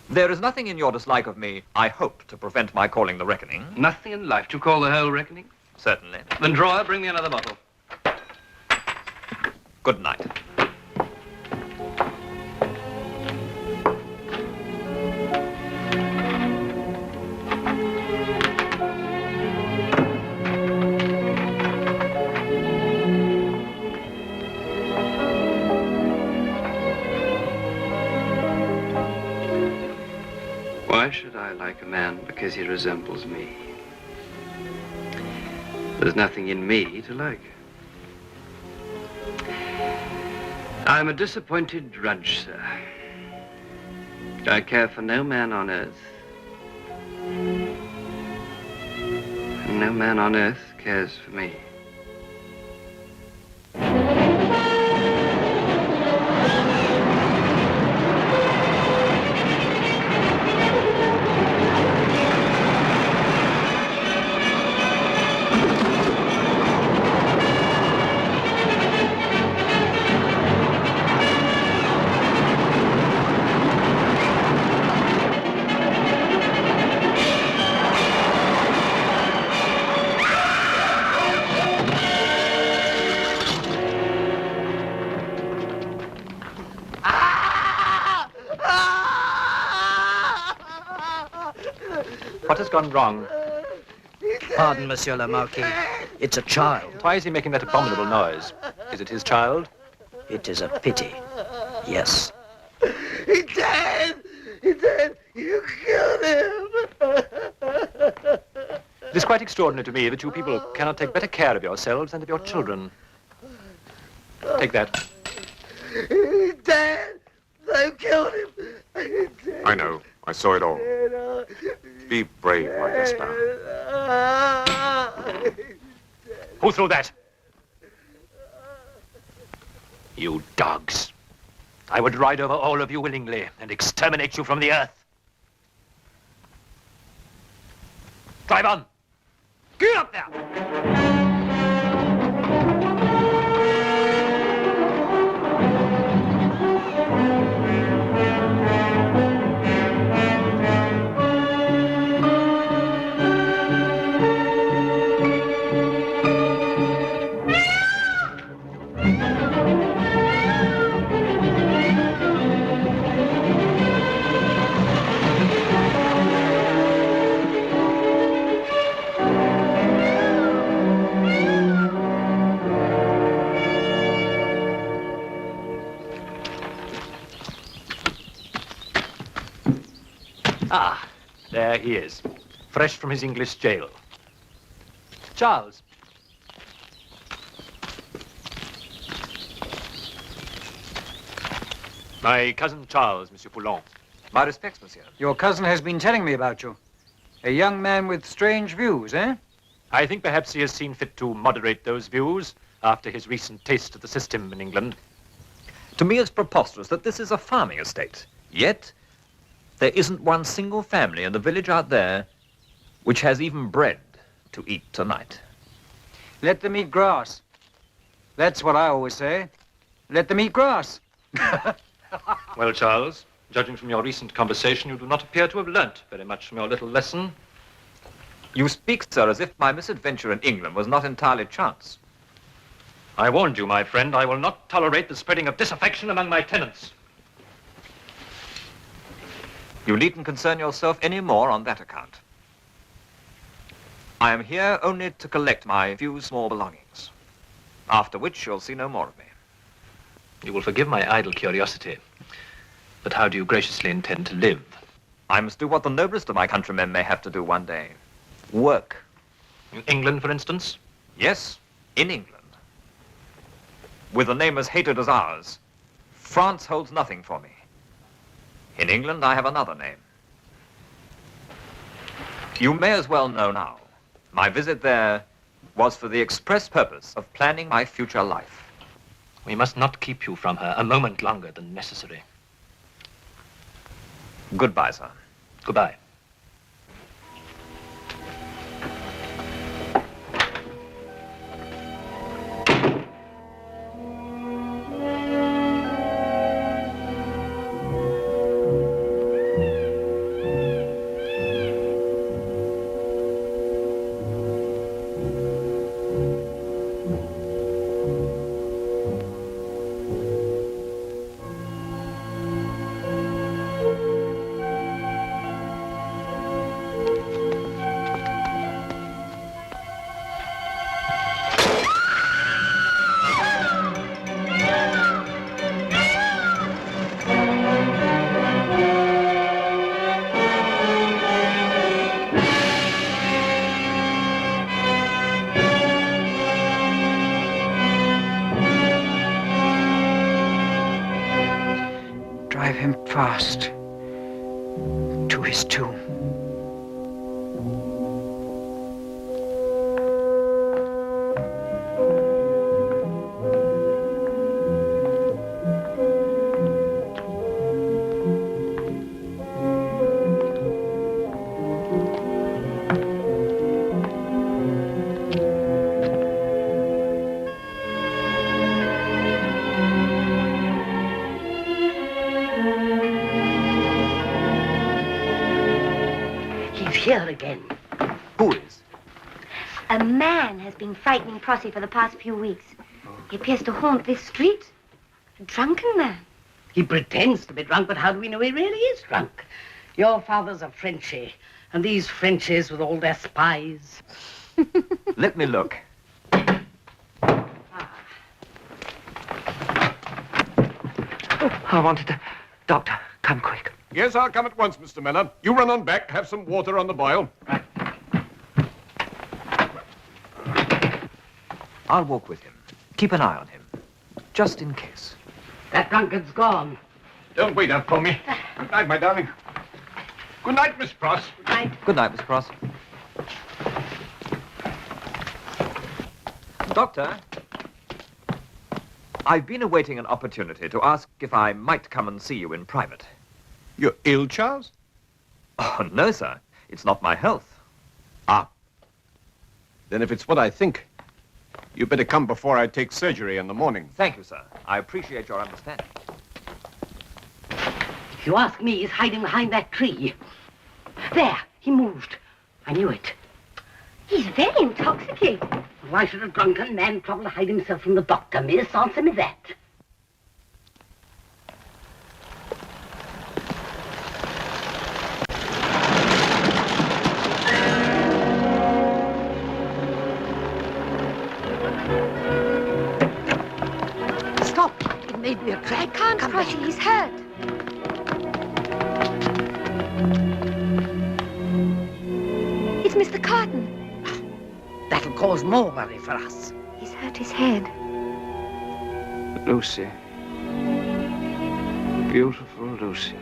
Speaker 6: There is nothing in your dislike of me, I hope, to prevent my calling the reckoning.
Speaker 11: Nothing in life to call the whole reckoning?
Speaker 6: Certainly.
Speaker 11: Then, drawer, bring me another bottle.
Speaker 6: Good night.
Speaker 11: Why should I like a man because he resembles me? There's nothing in me to like. I'm a disappointed drudge, sir. I care for no man on earth. And no man on earth cares for me.
Speaker 5: has gone wrong?
Speaker 19: Pardon, Monsieur le Marquis. It's a child.
Speaker 5: Why is he making that abominable noise? Is it his child?
Speaker 19: It is a pity. Yes.
Speaker 4: He's dead! He's dead! You killed him!
Speaker 5: It is quite extraordinary to me that you people cannot take better care of yourselves and of your children. Take that.
Speaker 4: He's dead! They killed him!
Speaker 6: I know. I saw it all. Be brave, my Gaspard.
Speaker 5: Who threw that? You dogs. I would ride over all of you willingly and exterminate you from the earth. Drive on. Get up there! Ah, there he is, fresh from his English jail. Charles. My cousin Charles, Monsieur Poulon.
Speaker 20: My respects, monsieur. Your cousin has been telling me about you. A young man with strange views, eh?
Speaker 5: I think perhaps he has seen fit to moderate those views after his recent taste of the system in England.
Speaker 21: To me, it's preposterous that this is a farming estate. Yet, there isn't one single family in the village out there which has even bread to eat tonight.
Speaker 20: Let them eat grass. That's what I always say. Let them eat grass.
Speaker 5: Well, Charles, judging from your recent conversation, you do not appear to have learnt very much from your little lesson.
Speaker 21: You speak, sir, as if my misadventure in England was not entirely chance.
Speaker 5: I warned you, my friend, I will not tolerate the spreading of disaffection among my tenants.
Speaker 21: You needn't concern yourself any more on that account. I am here only to collect my few small belongings, after which you'll see no more of me.
Speaker 5: You will forgive my idle curiosity, but how do you graciously intend to live?
Speaker 21: I must do what the noblest of my countrymen may have to do one day. Work.
Speaker 5: In England, for instance?
Speaker 21: Yes, in England. With a name as hated as ours, France holds nothing for me. In England, I have another name. You may as well know now, my visit there was for the express purpose of planning my future life.
Speaker 5: We must not keep you from her a moment longer than necessary.
Speaker 21: Goodbye, sir.
Speaker 5: Goodbye.
Speaker 20: Fast to his tomb.
Speaker 8: Here again.
Speaker 21: Who is?
Speaker 18: A man has been frightening Prossy for the past few weeks. He appears to haunt this street. A drunken man.
Speaker 8: He pretends to be drunk, but how do we know he really is drunk? Your father's a Frenchie. And these Frenchies with all their spies.
Speaker 21: Let me look.
Speaker 11: I wanted the doctor. Come quick.
Speaker 6: Yes, I'll come at once, Mr. Miller. You run on back, have some water on the boil.
Speaker 11: Right.
Speaker 21: I'll walk with him. Keep an eye on him, just in case.
Speaker 8: That drunkard's gone.
Speaker 16: Don't wait up for me. Good night, my darling. Good night, Miss Pross.
Speaker 8: Good night.
Speaker 21: Good night, Miss Pross. Doctor, I've been awaiting an opportunity to ask if I might come and see you in private.
Speaker 6: You're ill, Charles?
Speaker 21: Oh, no, sir. It's not my health.
Speaker 6: Ah. Then if it's what I think, you better come before I take surgery in the morning.
Speaker 21: Thank you, sir. I appreciate your understanding.
Speaker 8: If you ask me, he's hiding behind that tree. There, he moved. I knew it.
Speaker 18: He's very intoxicated.
Speaker 8: Why should a drunken man trouble to hide himself from the doctor, miss? Answer me that.
Speaker 10: Stop. It may be a trap.
Speaker 18: Can't cross him. He's hurt. It's Mr. Carton.
Speaker 8: That'll cause more worry for us.
Speaker 18: He's hurt his head.
Speaker 11: Lucie. Beautiful Lucie.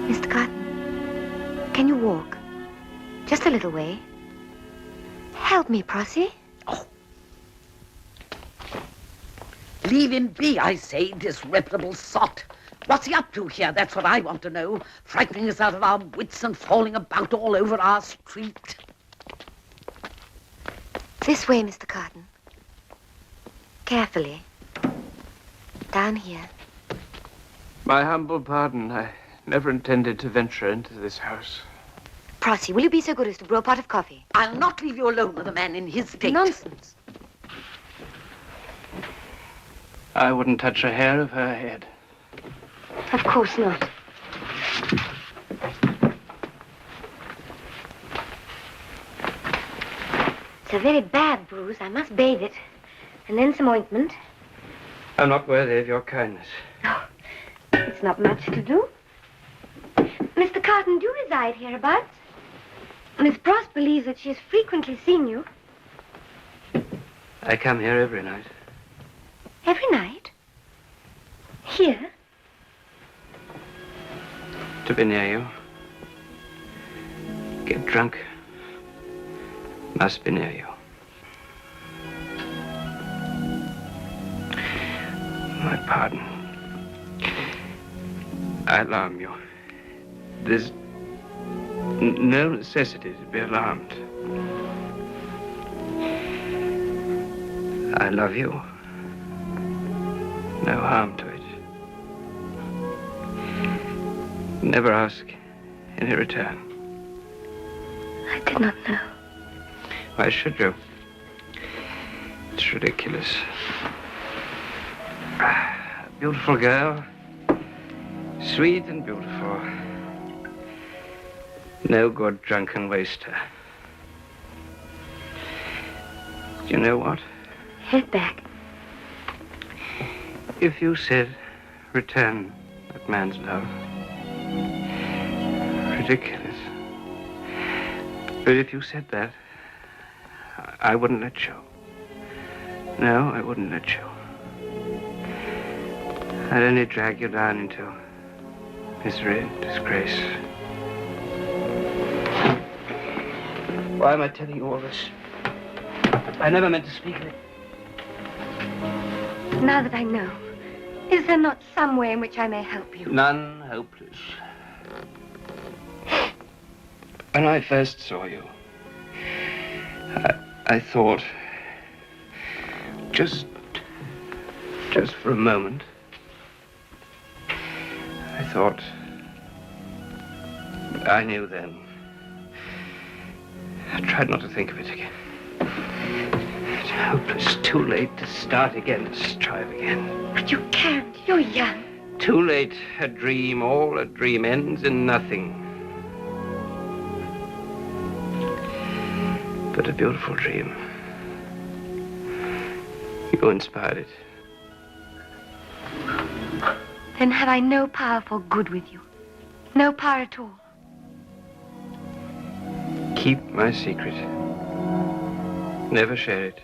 Speaker 18: Mr. Carton, can you walk? Just a little way. Help me, Prossy.
Speaker 8: Leave him be, I say, disreputable sot. What's he up to here? That's what I want to know. Frightening us out of our wits and falling about all over our street.
Speaker 18: This way, Mr. Carton. Carefully. Down here.
Speaker 11: My humble pardon. I never intended to venture into this house.
Speaker 18: Prossy, will you be so good as to brew a pot of coffee?
Speaker 8: I'll not leave you alone with a man in his state.
Speaker 18: Nonsense.
Speaker 11: I wouldn't touch a hair of her head.
Speaker 18: Of course not. It's a very bad bruise. I must bathe it. And then some ointment.
Speaker 11: I'm not worthy of your kindness.
Speaker 18: Oh, it's not much to do. Mr. Carton, do you reside hereabouts? Miss Pross believes that she has frequently seen you.
Speaker 11: I come here every night.
Speaker 18: Every night? Here?
Speaker 11: To be near you. Get drunk. Must be near you. My pardon. I alarm you. There's no necessity to be alarmed. I love you. No harm to it. Never ask any return.
Speaker 18: I did not know.
Speaker 11: Why should you? It's ridiculous. A beautiful girl. Sweet and beautiful. No good drunken waster. Do you know what?
Speaker 18: Head back.
Speaker 11: If you said, return that man's love. Ridiculous. But if you said that, I wouldn't let you. No, I wouldn't let you. I'd only drag you down into misery and disgrace. Why am I telling you all this? I never meant to speak of it.
Speaker 18: Now that I know, is there not some way in which I may help you?
Speaker 11: None hopeless. When I first saw you, I thought, just for a moment, I thought, I knew then. I tried not to think of it again. It's hopeless, too late to start again, to strive again.
Speaker 18: But you can't, you're young.
Speaker 11: Too late, a dream, all a dream ends in nothing.
Speaker 3: but a beautiful dream. You inspired it.
Speaker 7: Then have I no power for good with you? No power at all?
Speaker 3: Keep my secret. Never share it.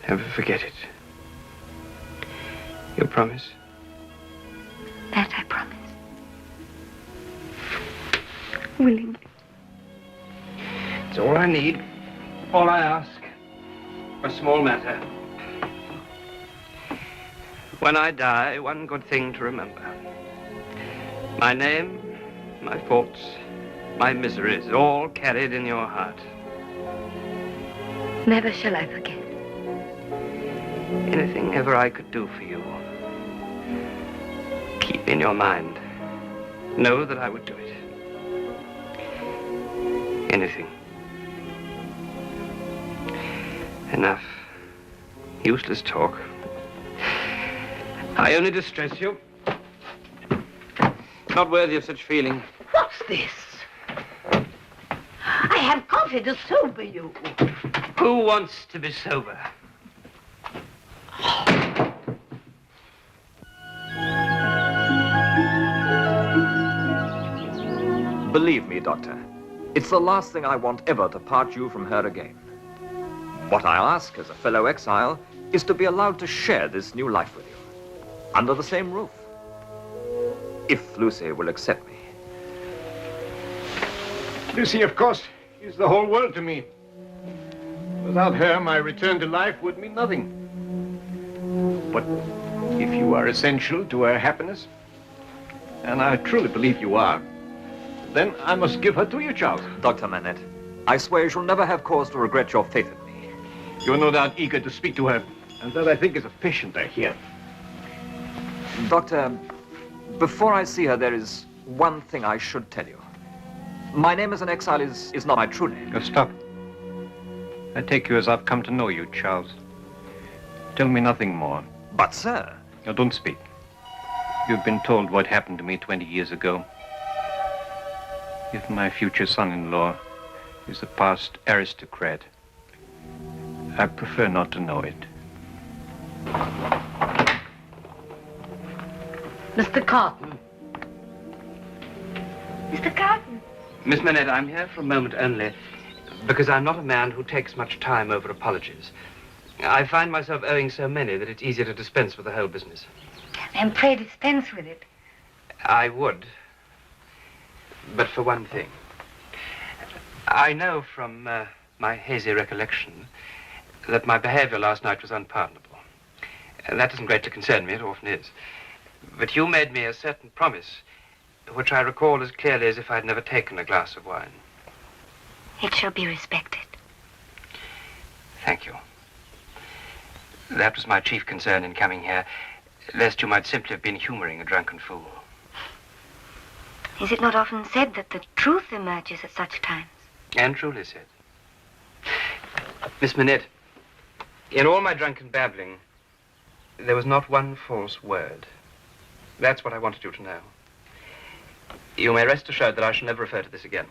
Speaker 3: Never forget it. You promise?
Speaker 7: That I promise. Willingly.
Speaker 3: It's all I need. All I ask. A small matter. When I die, one good thing to remember. My name, my faults, my miseries, all carried in your heart.
Speaker 7: Never shall I forget.
Speaker 3: Anything ever I could do for you, keep in your mind. Know that I would do it. Anything. Enough. Useless talk. I only distress you. Not worthy of such feeling.
Speaker 10: What's this? I have coffee to sober you.
Speaker 3: Who wants to be sober?
Speaker 21: Believe me, Doctor, it's the last thing I want ever to part you from her again. What I ask as a fellow exile is to be allowed to share this new life with you, under the same roof. If Lucie will accept me.
Speaker 6: Lucie, of course, is the whole world to me. Without her, my return to life would mean nothing. But if you are essential to her happiness, and I truly believe you are, then I must give her to you, Charles.
Speaker 21: Dr. Manette, I swear you shall never have cause to regret your faith in me.
Speaker 6: You're no doubt eager to speak to her, and that I think is a patient I hear.
Speaker 21: Doctor, before I see her, there is one thing I should tell you. My name as an exile is not my true name.
Speaker 6: Now stop. I take you as I've come to know you, Charles. Tell me nothing more.
Speaker 21: But, sir...
Speaker 6: Now, don't speak. You've been told what happened to me 20 years ago. If my future son-in-law is a past aristocrat, I prefer not to know it.
Speaker 10: Mr. Carton.
Speaker 7: Mr. Carton.
Speaker 3: Miss Manette, I'm here for a moment only, because I'm not a man who takes much time over apologies. I find myself owing so many that it's easier to dispense with the whole business.
Speaker 7: Then pray dispense with it.
Speaker 3: I would, but for one thing. I know from my hazy recollection that my behavior last night was unpardonable. That doesn't greatly concern me, it often is. But you made me a certain promise, which I recall as clearly as if I'd never taken a glass of wine.
Speaker 7: It shall be respected.
Speaker 3: Thank you. That was my chief concern in coming here, lest you might simply have been humoring a drunken fool.
Speaker 7: Is it not often said that the truth emerges at such times?
Speaker 3: And truly said. Miss Manette, in all my drunken babbling, there was not one false word. That's what I wanted you to know. You may rest assured that I shall never refer to this again.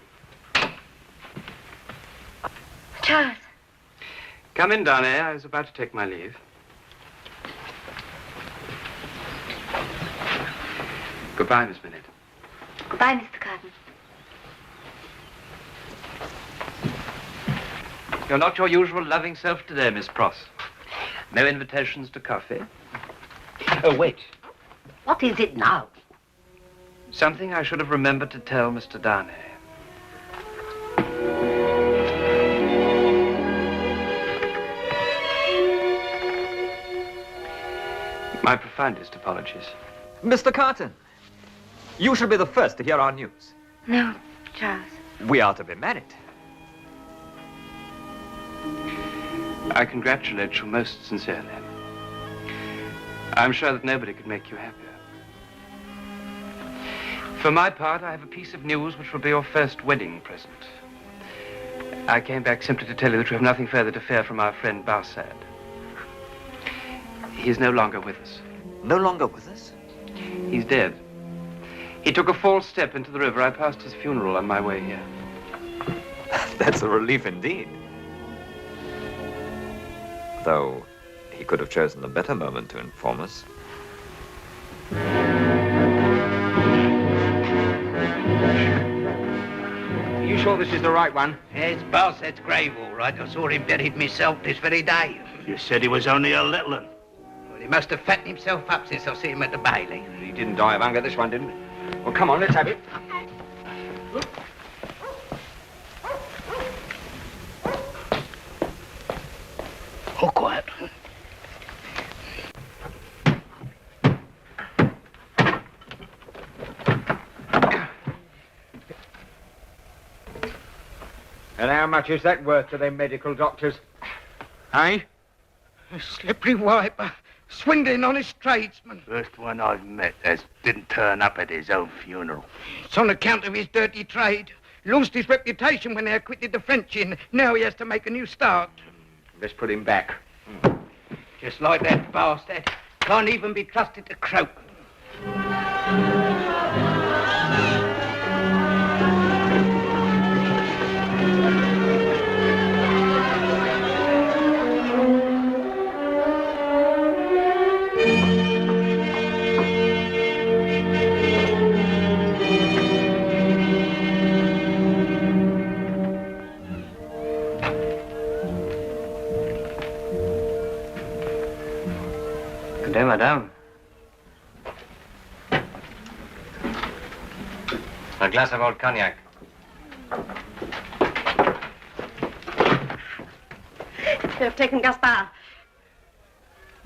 Speaker 7: Charles.
Speaker 3: Come in, Darnay. I was about to take my leave. Goodbye, Miss Manette.
Speaker 7: Goodbye, Mr. Carton.
Speaker 3: You're not your usual loving self today, Miss Pross. No invitations to coffee. Oh, wait.
Speaker 10: What is it now?
Speaker 3: Something I should have remembered to tell Mr. Darnay. My profoundest apologies.
Speaker 21: Mr. Carton, you shall be the first to hear our news.
Speaker 7: No, Charles.
Speaker 21: We are to be married.
Speaker 3: I congratulate you most sincerely. I'm sure that nobody could make you happier. For my part, I have a piece of news which will be your first wedding present. I came back simply to tell you that we have nothing further to fear from our friend Barsad. He is no longer with us.
Speaker 21: No longer with us?
Speaker 3: He's dead. He took a false step into the river. I passed his funeral on my way here.
Speaker 21: That's a relief indeed. Though he could have chosen a better moment to inform us.
Speaker 3: Are you sure this is the right one?
Speaker 15: It's Barset's grave, all right. I saw him buried myself this very day.
Speaker 1: You said he was only a little one.
Speaker 15: Well, he must have fattened himself up since I see him at the Bailey.
Speaker 3: He didn't die of hunger, this one didn't. Well, come on, let's have it.
Speaker 1: All quiet.
Speaker 4: And how much is that worth to them medical doctors?
Speaker 1: Eh?
Speaker 15: A slippery wiper, swindling honest tradesman.
Speaker 1: First one I've met that didn't turn up at his own funeral.
Speaker 15: It's on account of his dirty trade. Lost his reputation when they acquitted the French in. Now he has to make a new start.
Speaker 3: Let's put him back.
Speaker 15: Just like that bastard. Can't even be trusted to croak.
Speaker 11: Good day, madame. A glass of old cognac.
Speaker 10: They have taken Gaspard.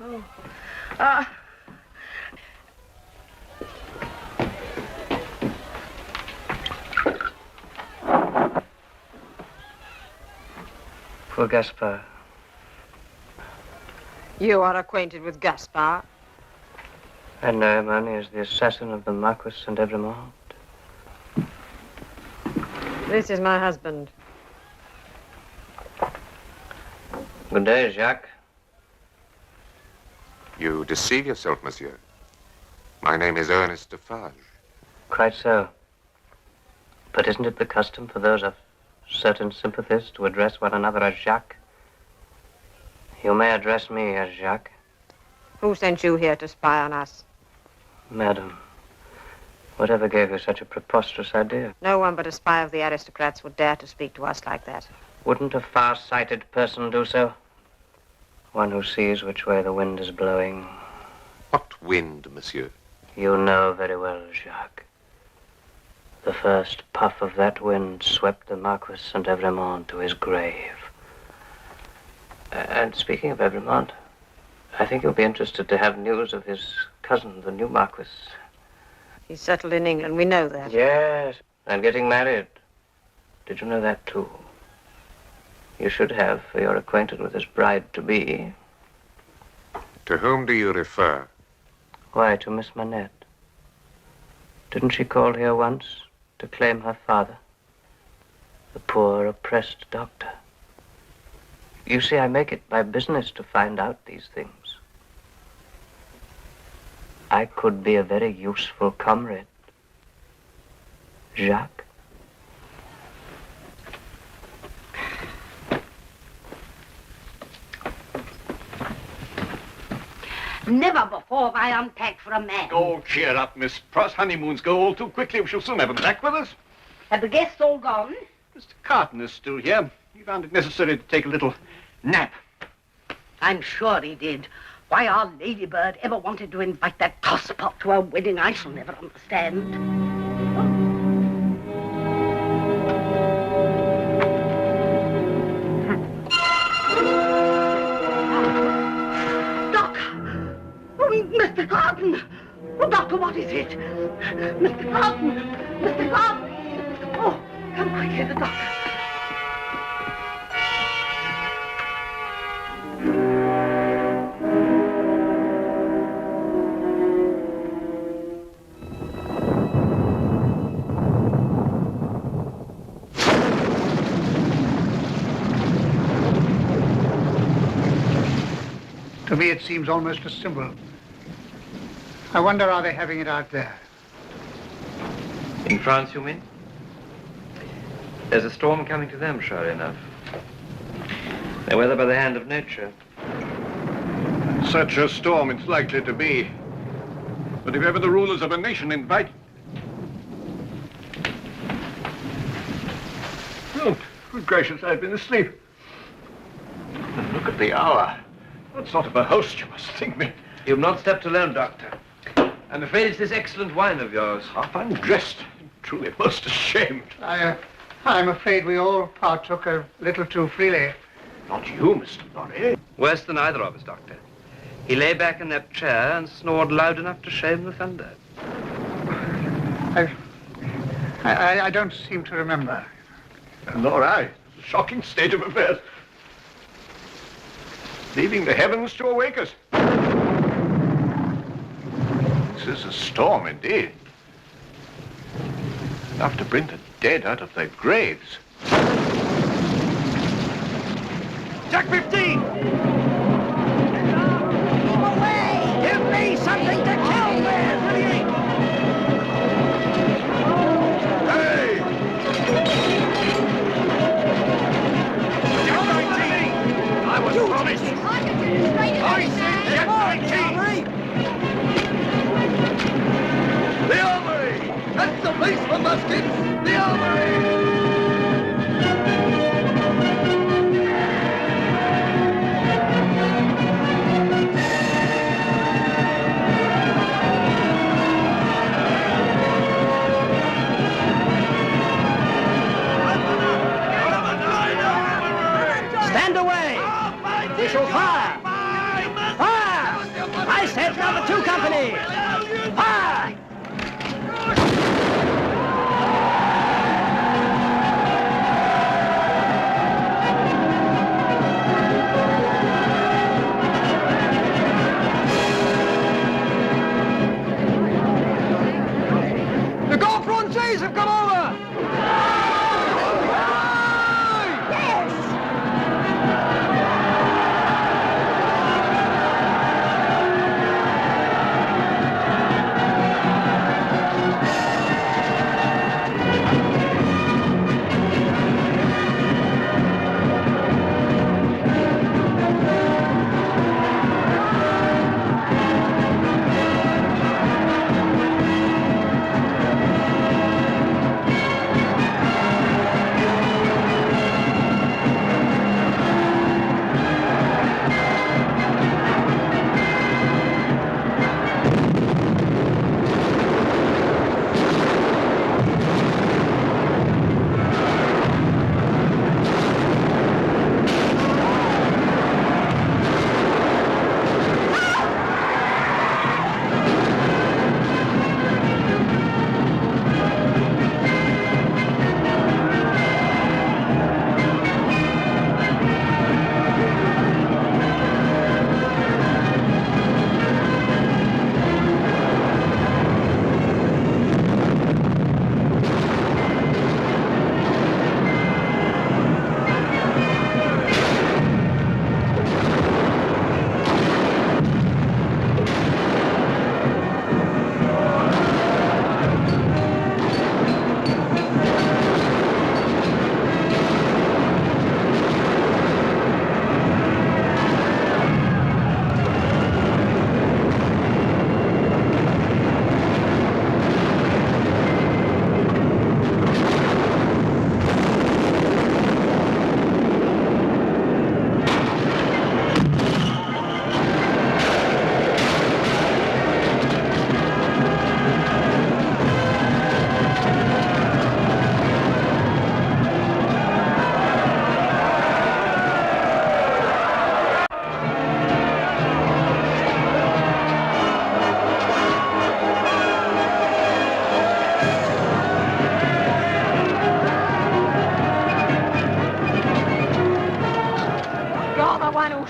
Speaker 10: Oh.
Speaker 11: Poor Gaspard.
Speaker 22: You are acquainted with Gaspard?
Speaker 11: I know him only as the assassin of the Marquis St. Evremont.
Speaker 22: This is my husband.
Speaker 11: Good day, Jacques.
Speaker 23: You deceive yourself, monsieur. My name is Ernest Defarge.
Speaker 11: Quite so. But isn't it the custom for those of certain sympathies to address one another as Jacques? You may address me as Jacques.
Speaker 22: Who sent you here to spy on us?
Speaker 11: Madam, whatever gave you such a preposterous idea?
Speaker 22: No one but a spy of the aristocrats would dare to speak to us like that.
Speaker 11: Wouldn't a far-sighted person do so? One who sees which way the wind is blowing.
Speaker 23: What wind, monsieur?
Speaker 11: You know very well, Jacques. The first puff of that wind swept the Marquis St. Evremont to his grave. And speaking of Evremont, I think you'll be interested to have news of his cousin, the new Marquis.
Speaker 22: He's settled in England, we know that.
Speaker 11: Yes, and getting married. Did you know that, too? You should have, for you're acquainted with his bride-to-be.
Speaker 23: To whom do you refer?
Speaker 11: Why, to Miss Manette. Didn't she call here once to claim her father? The poor, oppressed doctor. You see, I make it my business to find out these things. I could be a very useful comrade. Jacques?
Speaker 10: Never before have I unpacked for a man.
Speaker 6: Oh, cheer up, Miss Pross. Honeymoons go all too quickly. We shall soon have him back with us.
Speaker 10: Have the guests all gone?
Speaker 6: Mr. Carton is still here. He found it necessary to take a little nap.
Speaker 10: I'm sure he did. Why our ladybird ever wanted to invite that tosspot to her wedding, I shall never understand. Mr. Carton! Oh, Doctor, what is it? Mr. Carton! Mr. Carton! Oh, come quickly, the doctor.
Speaker 2: To me, it seems almost a symbol. I wonder, are they having it out there?
Speaker 11: In France, you mean?
Speaker 3: There's a storm coming to them, sure enough. They weather by the hand of nature.
Speaker 6: Such a storm it's likely to be. But if ever the rulers of a nation invite... Oh, good gracious, I've been asleep. And look at the hour. What sort of a host you must think me.
Speaker 3: You've not slept alone, Doctor. I'm afraid it's this excellent wine of yours.
Speaker 6: Half undressed. Truly most ashamed.
Speaker 2: I'm afraid we all partook a little too freely.
Speaker 6: Not you, Mr. Lorry.
Speaker 3: Worse than either of us, Doctor. He lay back in that chair and snored loud enough to shame the thunder.
Speaker 2: I don't seem to remember.
Speaker 6: Nor I. It's a shocking state of affairs. Leaving the heavens to awake us. This is a storm indeed. Enough to bring the dead out of their graves.
Speaker 4: Jack 15! Away! Give me something to kill with!
Speaker 6: Hey!
Speaker 4: Jack 19! I was promised! I said Jack 19! The armory! That's the place for muskets! The armory!
Speaker 15: Stand away! We shall fire! Fire! I said number 2 company! Fire!
Speaker 4: The Gaunt Franchise have come over!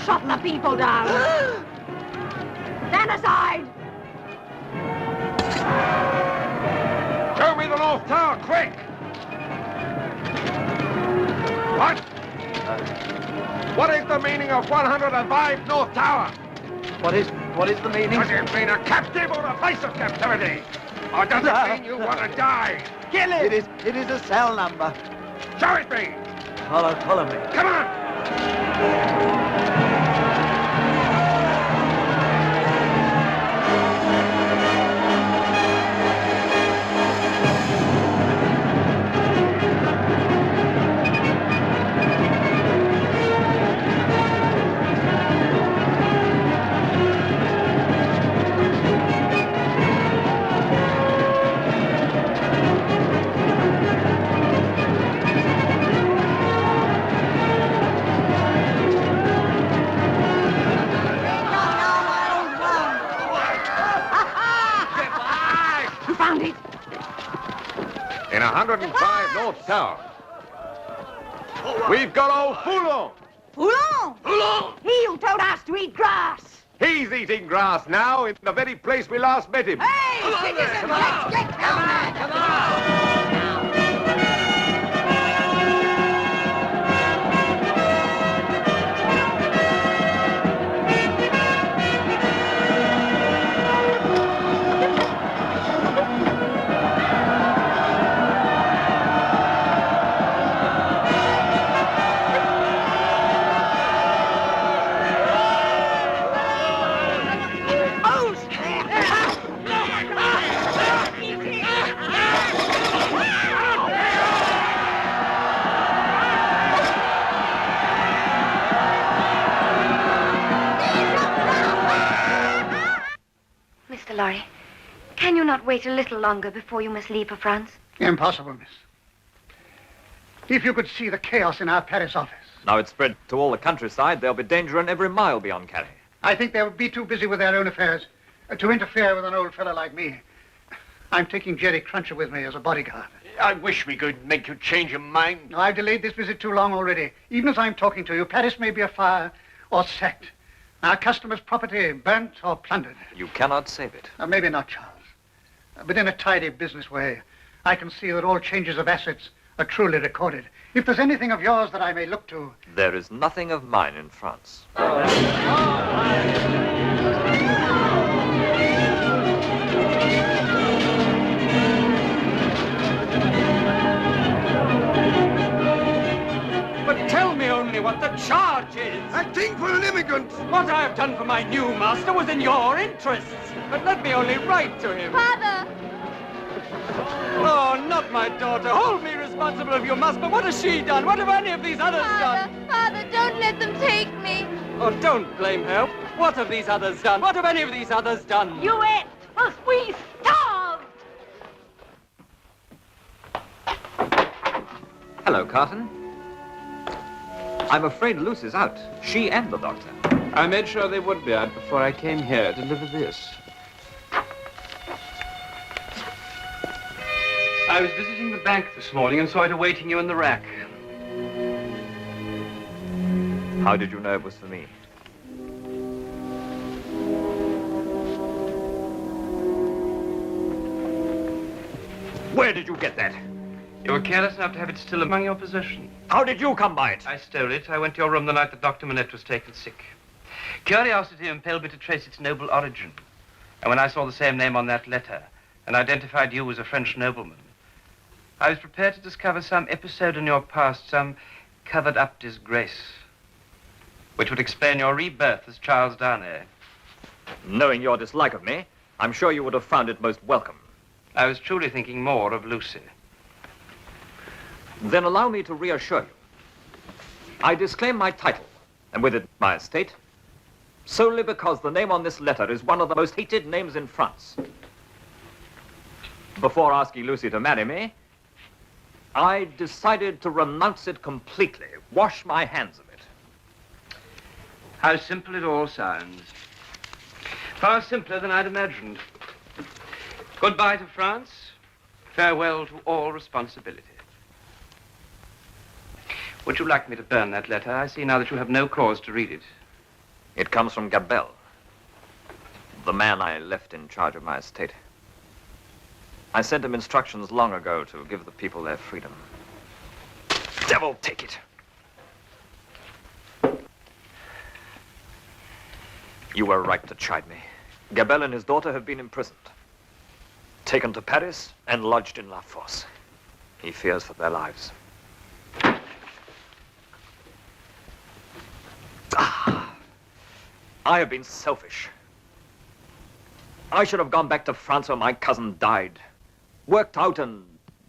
Speaker 10: Shot the people down. Stand aside.
Speaker 6: Show me the North Tower, quick! What? What is the meaning of 105 North Tower?
Speaker 20: What is the meaning?
Speaker 6: Does it mean a captive or a place of captivity? Or does it mean you want to die?
Speaker 20: Kill it! It is a cell number.
Speaker 16: Show it me!
Speaker 19: Follow me.
Speaker 16: Come on!
Speaker 23: In 105 North Tower. We've got old Foulon.
Speaker 10: Foulon!
Speaker 23: Foulon!
Speaker 10: He who told us to eat grass.
Speaker 23: He's eating grass now in the very place we last met him.
Speaker 10: Hey, citizens, let's get down there. Come on.
Speaker 7: Lorry, can you not wait a little longer before you must leave for France?
Speaker 2: Impossible, miss. If you could see the chaos in our Paris office.
Speaker 21: Now it's spread to all the countryside, there'll be danger in every mile beyond Calais.
Speaker 2: I think they would be too busy with their own affairs to interfere with an old fellow like me. I'm taking Jerry Cruncher with me as a bodyguard.
Speaker 6: I wish we could make you change your mind.
Speaker 2: No, I've delayed this visit too long already. Even as I'm talking to you, Paris may be afire or sacked. Our customers' property burnt or plundered.
Speaker 21: You cannot save it.
Speaker 2: Maybe not, Charles. But in a tidy business way, I can see that all changes of assets are truly recorded. If there's anything of yours that I may look to...
Speaker 21: There is nothing of mine in France.
Speaker 15: Tell me only what the charge is.
Speaker 4: Acting for an immigrant.
Speaker 15: What I have done for my new master was in your interests. But let me only write to him.
Speaker 18: Father!
Speaker 15: Oh, not my daughter. Hold me responsible if you must, but what has she done? What have any of these others done?
Speaker 18: Father, don't let them take me.
Speaker 15: Oh, don't blame her. What have these others done? What have any of these others done?
Speaker 10: You ate, whilst we starved.
Speaker 21: Hello, Carton. I'm afraid Lucy's out. She and the doctor.
Speaker 11: I made sure they would be out before I came here to deliver this.
Speaker 3: I was visiting the bank this morning and saw it awaiting you in the rack.
Speaker 21: How did you know it was for me? Where did you get that?
Speaker 3: You were careless enough to have it still among your possessions.
Speaker 21: How did you come by it?
Speaker 3: I stole it. I went to your room the night that Dr. Manette was taken sick. Curiosity impelled me to trace its noble origin. And when I saw the same name on that letter and identified you as a French nobleman, I was prepared to discover some episode in your past, some covered-up disgrace, which would explain your rebirth as Charles Darnay.
Speaker 21: Knowing your dislike of me, I'm sure you would have found it most welcome.
Speaker 3: I was truly thinking more of Lucy.
Speaker 21: Then allow me to reassure you. I disclaim my title, and with it my estate, solely because the name on this letter is one of the most hated names in France. Before asking Lucy to marry me, I decided to renounce it completely, wash my hands of it.
Speaker 3: How simple it all sounds. Far simpler than I'd imagined. Goodbye to France. Farewell to all responsibility. Would you like me to burn that letter? I see now that you have no cause to read it.
Speaker 21: It comes from Gabelle, the man I left in charge of my estate. I sent him instructions long ago to give the people their freedom. Devil take it! You were right to chide me. Gabelle and his daughter have been imprisoned, taken to Paris and lodged in La Force. He fears for their lives. I have been selfish. I should have gone back to France when my cousin died. Worked out and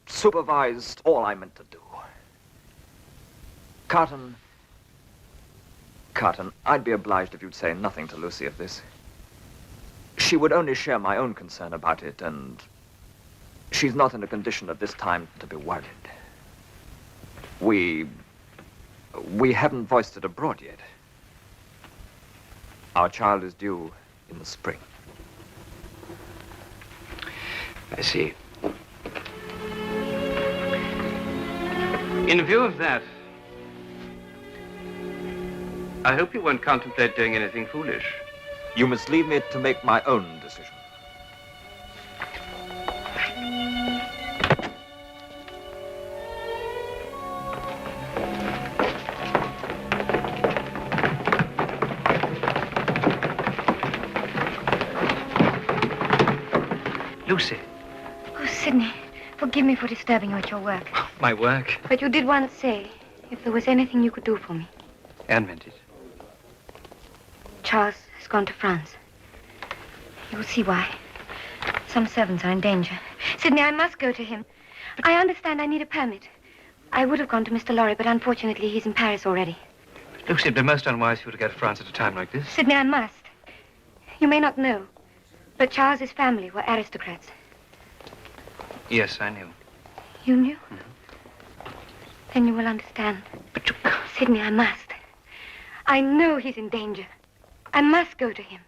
Speaker 21: supervised all I meant to do. Carton, I'd be obliged if you'd say nothing to Lucie of this. She would only share my own concern about it, and she's not in a condition at this time to be worried. We haven't voiced it abroad yet. Our child is due in the spring.
Speaker 3: I see. In view of that, I hope you won't contemplate doing anything foolish.
Speaker 21: You must leave me to make my own decision.
Speaker 3: Lucie.
Speaker 7: Oh, Sidney, forgive me for disturbing you at your work.
Speaker 3: My work?
Speaker 7: But you did once say if there was anything you could do for me.
Speaker 3: Anne meant it.
Speaker 7: Charles has gone to France. You'll see why. Some servants are in danger. Sidney, I must go to him. I understand I need a permit. I would have gone to Mr. Lorry, but unfortunately he's in Paris already.
Speaker 3: Lucie, it'd be most unwise for you to go to France at a time like this.
Speaker 7: Sidney, I must. You may not know, but Charles's family were aristocrats.
Speaker 3: Yes, I knew.
Speaker 7: You knew? Then you will understand.
Speaker 3: But you can't.
Speaker 7: Sidney, I must. I know he's in danger. I must go to him.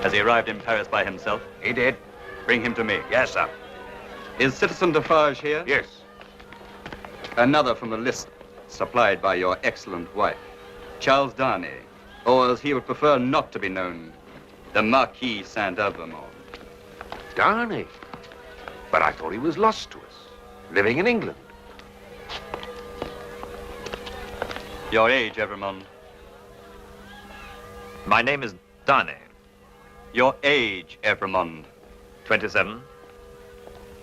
Speaker 9: Has he arrived in Paris by himself?
Speaker 1: He did.
Speaker 9: Bring him to me.
Speaker 1: Yes, sir.
Speaker 9: Is Citizen Defarge here?
Speaker 1: Yes.
Speaker 9: Another from the list supplied by your excellent wife, Charles Darnay, or as he would prefer not to be known, the Marquis Saint-Alvermont.
Speaker 1: Darnay? But I thought he was lost to us, living in England.
Speaker 9: Your age, Evrémonde?
Speaker 21: My name is Darnay.
Speaker 9: Your age, Evrémonde?
Speaker 21: 27.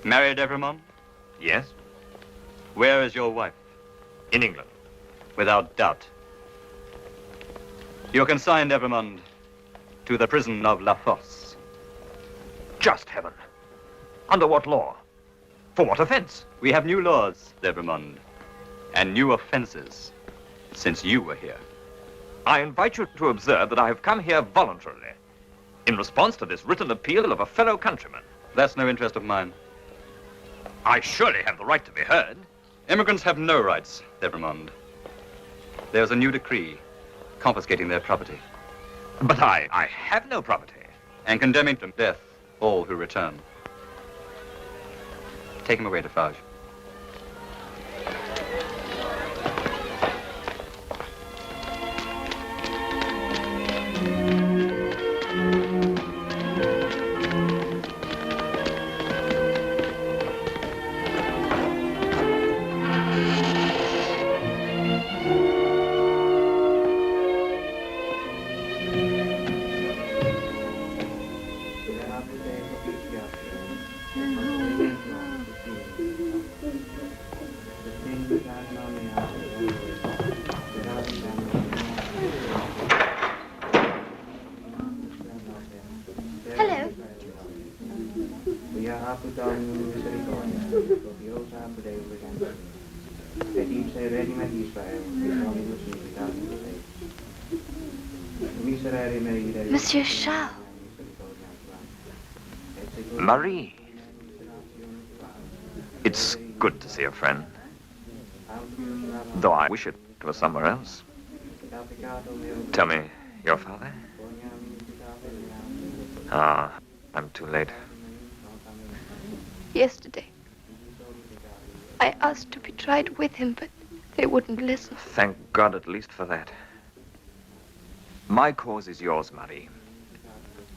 Speaker 9: Married, Evrémonde?
Speaker 21: Yes.
Speaker 9: Where is your wife?
Speaker 21: In England.
Speaker 9: Without doubt. You're consigned, Evrémonde, to the prison of La Force.
Speaker 21: Just heaven. Under what law? For what offense?
Speaker 9: We have new laws, Evrémonde, and new offenses since you were here.
Speaker 21: I invite you to observe that I have come here voluntarily, in response to this written appeal of a fellow countryman.
Speaker 9: That's no interest of mine.
Speaker 21: I surely have the right to be heard.
Speaker 9: Immigrants have no rights, Evrémonde. There's a new decree confiscating their property.
Speaker 21: But I have no property.
Speaker 9: And condemning to death all who return. Take him away, Defarge.
Speaker 7: Monsieur Charles.
Speaker 21: Marie. It's good to see a friend. Though I wish it was somewhere else. Tell me, your father? Ah, I'm too late.
Speaker 7: Yesterday, I asked to be tried with him, but they wouldn't listen.
Speaker 21: Thank God at least for that. My cause is yours, Marie.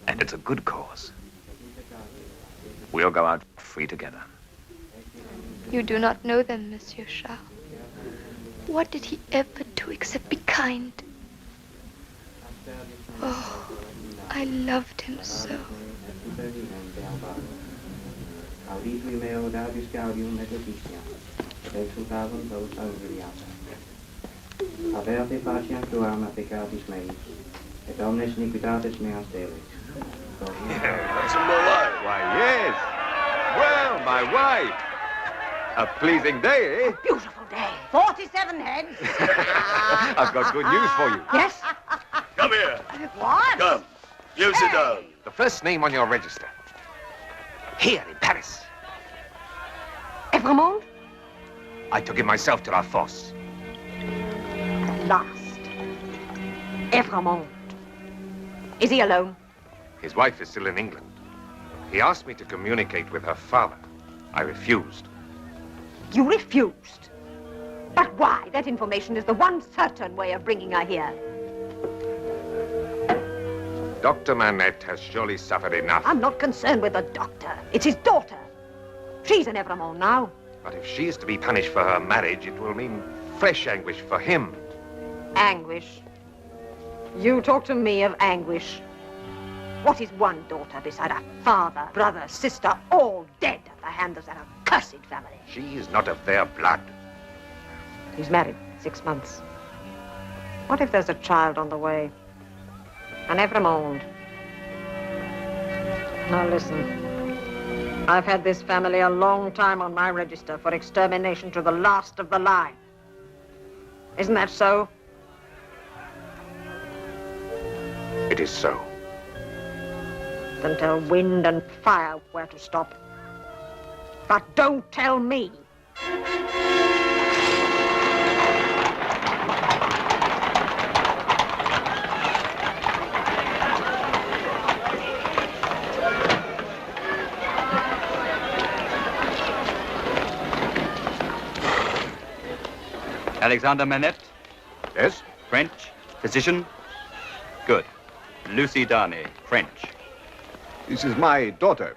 Speaker 21: And it's a good cause. We'll go out free together.
Speaker 7: You do not know them, Monsieur Charles. What did he ever do except be kind? Oh, I loved him so.
Speaker 12: Audito email Jarvis Gaudium et Letitia, exultavum vos auriata. Averte patiam tuam applicatis meis, et omnes iniquitatis meas delis.
Speaker 9: That's some more life. Why, yes. Well, my wife. A pleasing day, eh?
Speaker 8: Beautiful day. 47 heads.
Speaker 9: I've got good news for you.
Speaker 8: Yes?
Speaker 23: Come here.
Speaker 8: What?
Speaker 23: Come. You sit down.
Speaker 1: The first name on your register. Here in Paris.
Speaker 8: Evremond?
Speaker 1: I took him myself to La Fosse.
Speaker 8: At last. Evremond. Is he alone?
Speaker 1: His wife is still in England. He asked me to communicate with her father. I refused.
Speaker 8: You refused? But why? That information is the one certain way of bringing her here.
Speaker 1: Dr. Manette has surely suffered enough.
Speaker 8: I'm not concerned with the doctor. It's his daughter. She's an Evremond now.
Speaker 1: But if she is to be punished for her marriage, it will mean fresh anguish for him.
Speaker 8: Anguish? You talk to me of anguish. What is one daughter beside a father, brother, sister, all dead at the hands of that accursed family?
Speaker 1: She is not of their blood.
Speaker 22: He's married 6 months. What if there's a child on the way? An Evremond. Now listen. I've had this family a long time on my register for extermination to the last of the line. Isn't that so?
Speaker 1: It is so.
Speaker 22: Then tell wind and fire where to stop. But don't tell me.
Speaker 9: Alexander Manette?
Speaker 1: Yes?
Speaker 9: French? Physician? Good. Lucie Darnay, French.
Speaker 6: This is my daughter.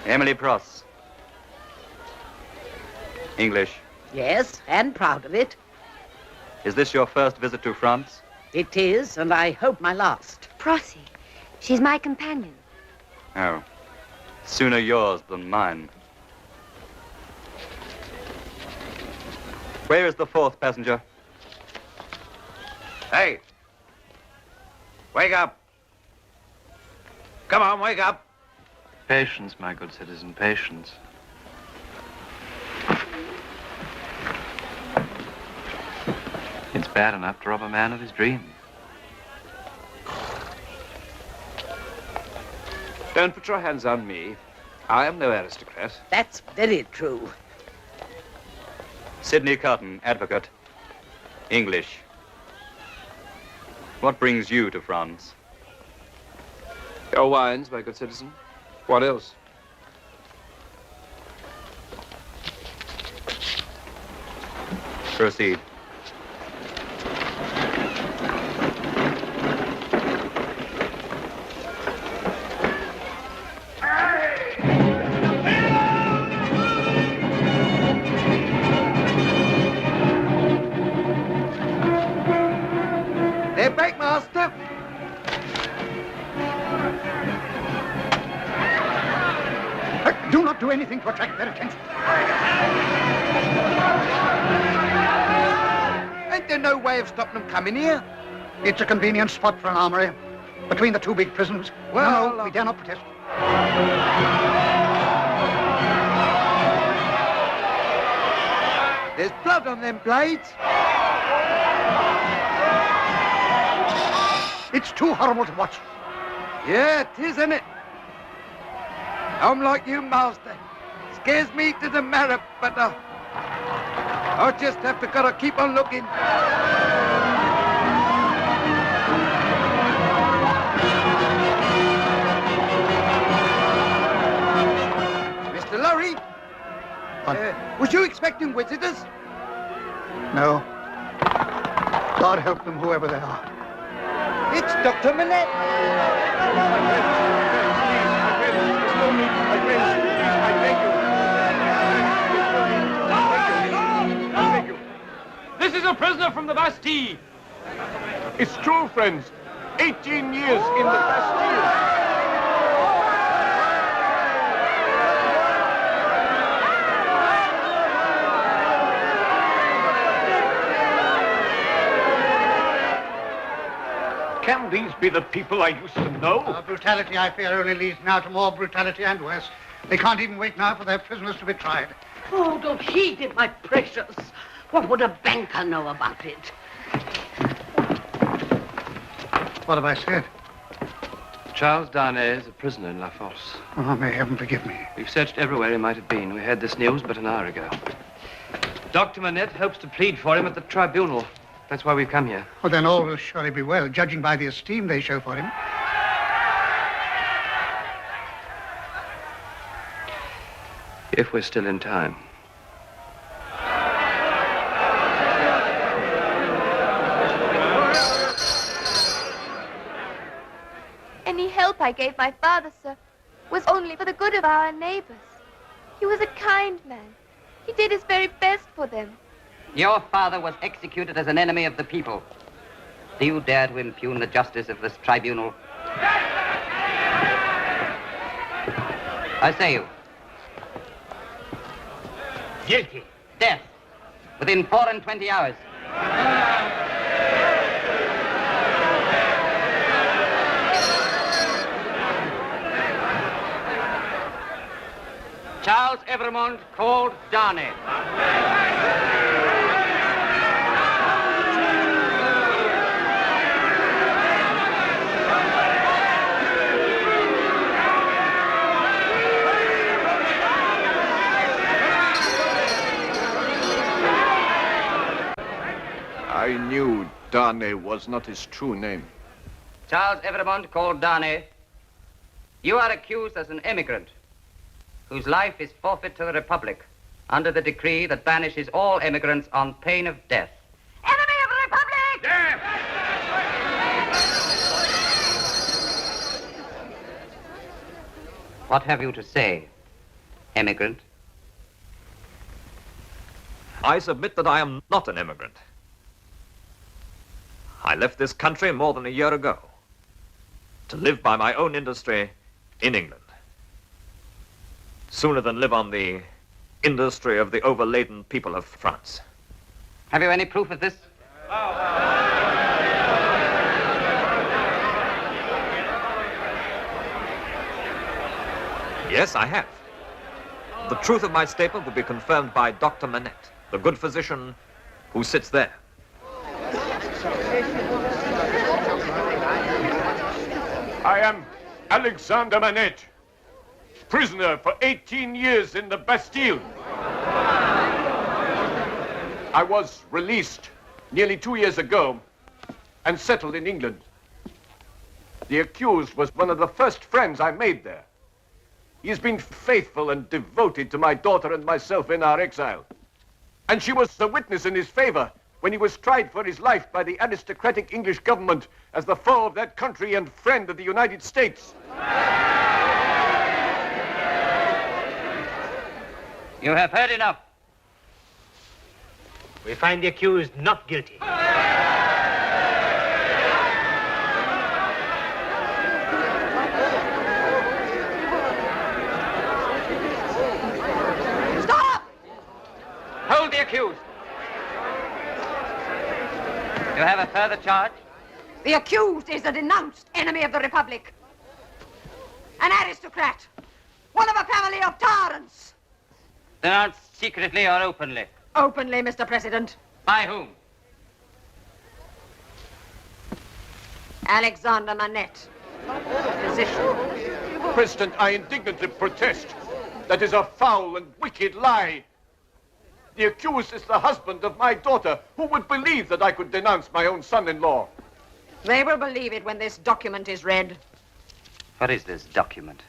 Speaker 9: Emily Pross. English.
Speaker 8: Yes, and proud of it.
Speaker 9: Is this your first visit to France?
Speaker 8: It is, and I hope my last.
Speaker 7: Prosy. She's my companion.
Speaker 9: Oh. Sooner yours than mine. Where is the fourth passenger?
Speaker 3: Hey. Wake up. Come on, wake up.
Speaker 11: Patience, my good citizen, patience. It's bad enough to rob a man of his dreams.
Speaker 3: Don't put your hands on me. I am no aristocrat.
Speaker 8: That's very true.
Speaker 9: Sidney Carton, advocate. English. What brings you to France?
Speaker 11: Your wines, my good citizen. What else?
Speaker 9: Proceed.
Speaker 4: They're back, master.
Speaker 2: Do not do anything to attract their attention.
Speaker 4: Ain't there no way of stopping them coming here?
Speaker 2: It's a convenient spot for an armory. Between the two big prisons.
Speaker 4: Well,
Speaker 2: no, we dare not protest.
Speaker 4: There's blood on them blades.
Speaker 2: It's too horrible to watch.
Speaker 4: Yeah, it is, isn't it? I'm like you, master. Scares me to the marrow, but I'll just have to gotta keep on looking. Mr. Lorry, was you expecting visitors?
Speaker 2: No. God help them, whoever they are.
Speaker 4: It's Dr. Manette.
Speaker 14: This is a prisoner from the Bastille.
Speaker 6: It's true, friends. 18 years in the Bastille. Can these be the people I used to know?
Speaker 2: Brutality, I fear, only leads now to more brutality and worse. They can't even wait now for their prisoners to be tried.
Speaker 8: Oh, don't heed it, my precious. What would a banker know about it?
Speaker 2: What have I said?
Speaker 11: Charles Darnay is a prisoner in La Force.
Speaker 2: Oh, may heaven forgive me.
Speaker 11: We've searched everywhere he might have been. We had this news but an hour ago. Dr. Manette hopes to plead for him at the tribunal. That's why we've come here.
Speaker 2: Oh, then all will surely be well, judging by the esteem they show for him.
Speaker 11: If we're still in time.
Speaker 7: Any help I gave my father, sir, was only for the good of our neighbors. He was a kind man. He did his very best for them.
Speaker 5: Your father was executed as an enemy of the people. Do you dare to impugn the justice of this tribunal? I say you.
Speaker 15: Guilty.
Speaker 5: Death. Within 24 hours. Charles Evremond, called Darnay.
Speaker 6: I knew Darnay was not his true name.
Speaker 5: Charles Evremond, called Darnay. You are accused as an emigrant whose life is forfeit to the Republic under the decree that banishes all emigrants on pain of death.
Speaker 10: Enemy of the Republic!
Speaker 16: Death!
Speaker 5: What have you to say, emigrant?
Speaker 21: I submit that I am not an immigrant. I left this country more than a year ago to live by my own industry in England, sooner than live on the industry of the overladen people of France.
Speaker 5: Have you any proof of this?
Speaker 21: Yes, I have. The truth of my statement will be confirmed by Dr. Manette, the good physician who sits there.
Speaker 6: I am Alexander Manette, prisoner for 18 years in the Bastille. I was released nearly 2 years ago and settled in England. The accused was one of the first friends I made there. He has been faithful and devoted to my daughter and myself in our exile. And she was a witness in his favor when he was tried for his life by the aristocratic English government as the foe of that country and friend of the United States.
Speaker 5: You have heard enough.
Speaker 15: We find the accused not guilty.
Speaker 5: Stop! Hold the accused. You have a further charge?
Speaker 22: The accused is a denounced enemy of the Republic. An aristocrat. One of a family of tyrants.
Speaker 5: Denounced secretly or openly?
Speaker 22: Openly, Mr. President.
Speaker 5: By whom?
Speaker 22: Alexander Manette, physician.
Speaker 6: President, I indignantly protest. That is a foul and wicked lie. The accused is the husband of my daughter. Who would believe that I could denounce my own son-in-law?
Speaker 22: They will believe it when this document is read.
Speaker 5: What is this document?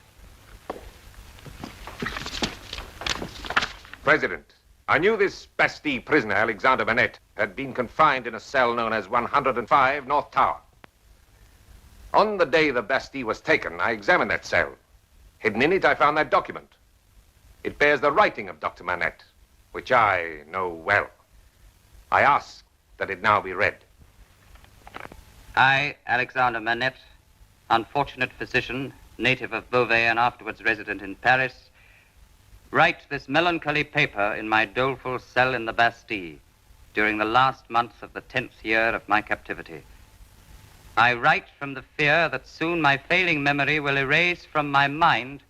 Speaker 1: President, I knew this Bastille prisoner, Alexander Manette, had been confined in a cell known as 105 North Tower. On the day the Bastille was taken, I examined that cell. Hidden in it, I found that document. It bears the writing of Dr. Manette, which I know well. I ask that it now be read.
Speaker 5: I, Alexander Manette, unfortunate physician, native of Beauvais and afterwards resident in Paris, write this melancholy paper in my doleful cell in the Bastille during the last months of the 10th year of my captivity. I write from the fear that soon my failing memory will erase from my mind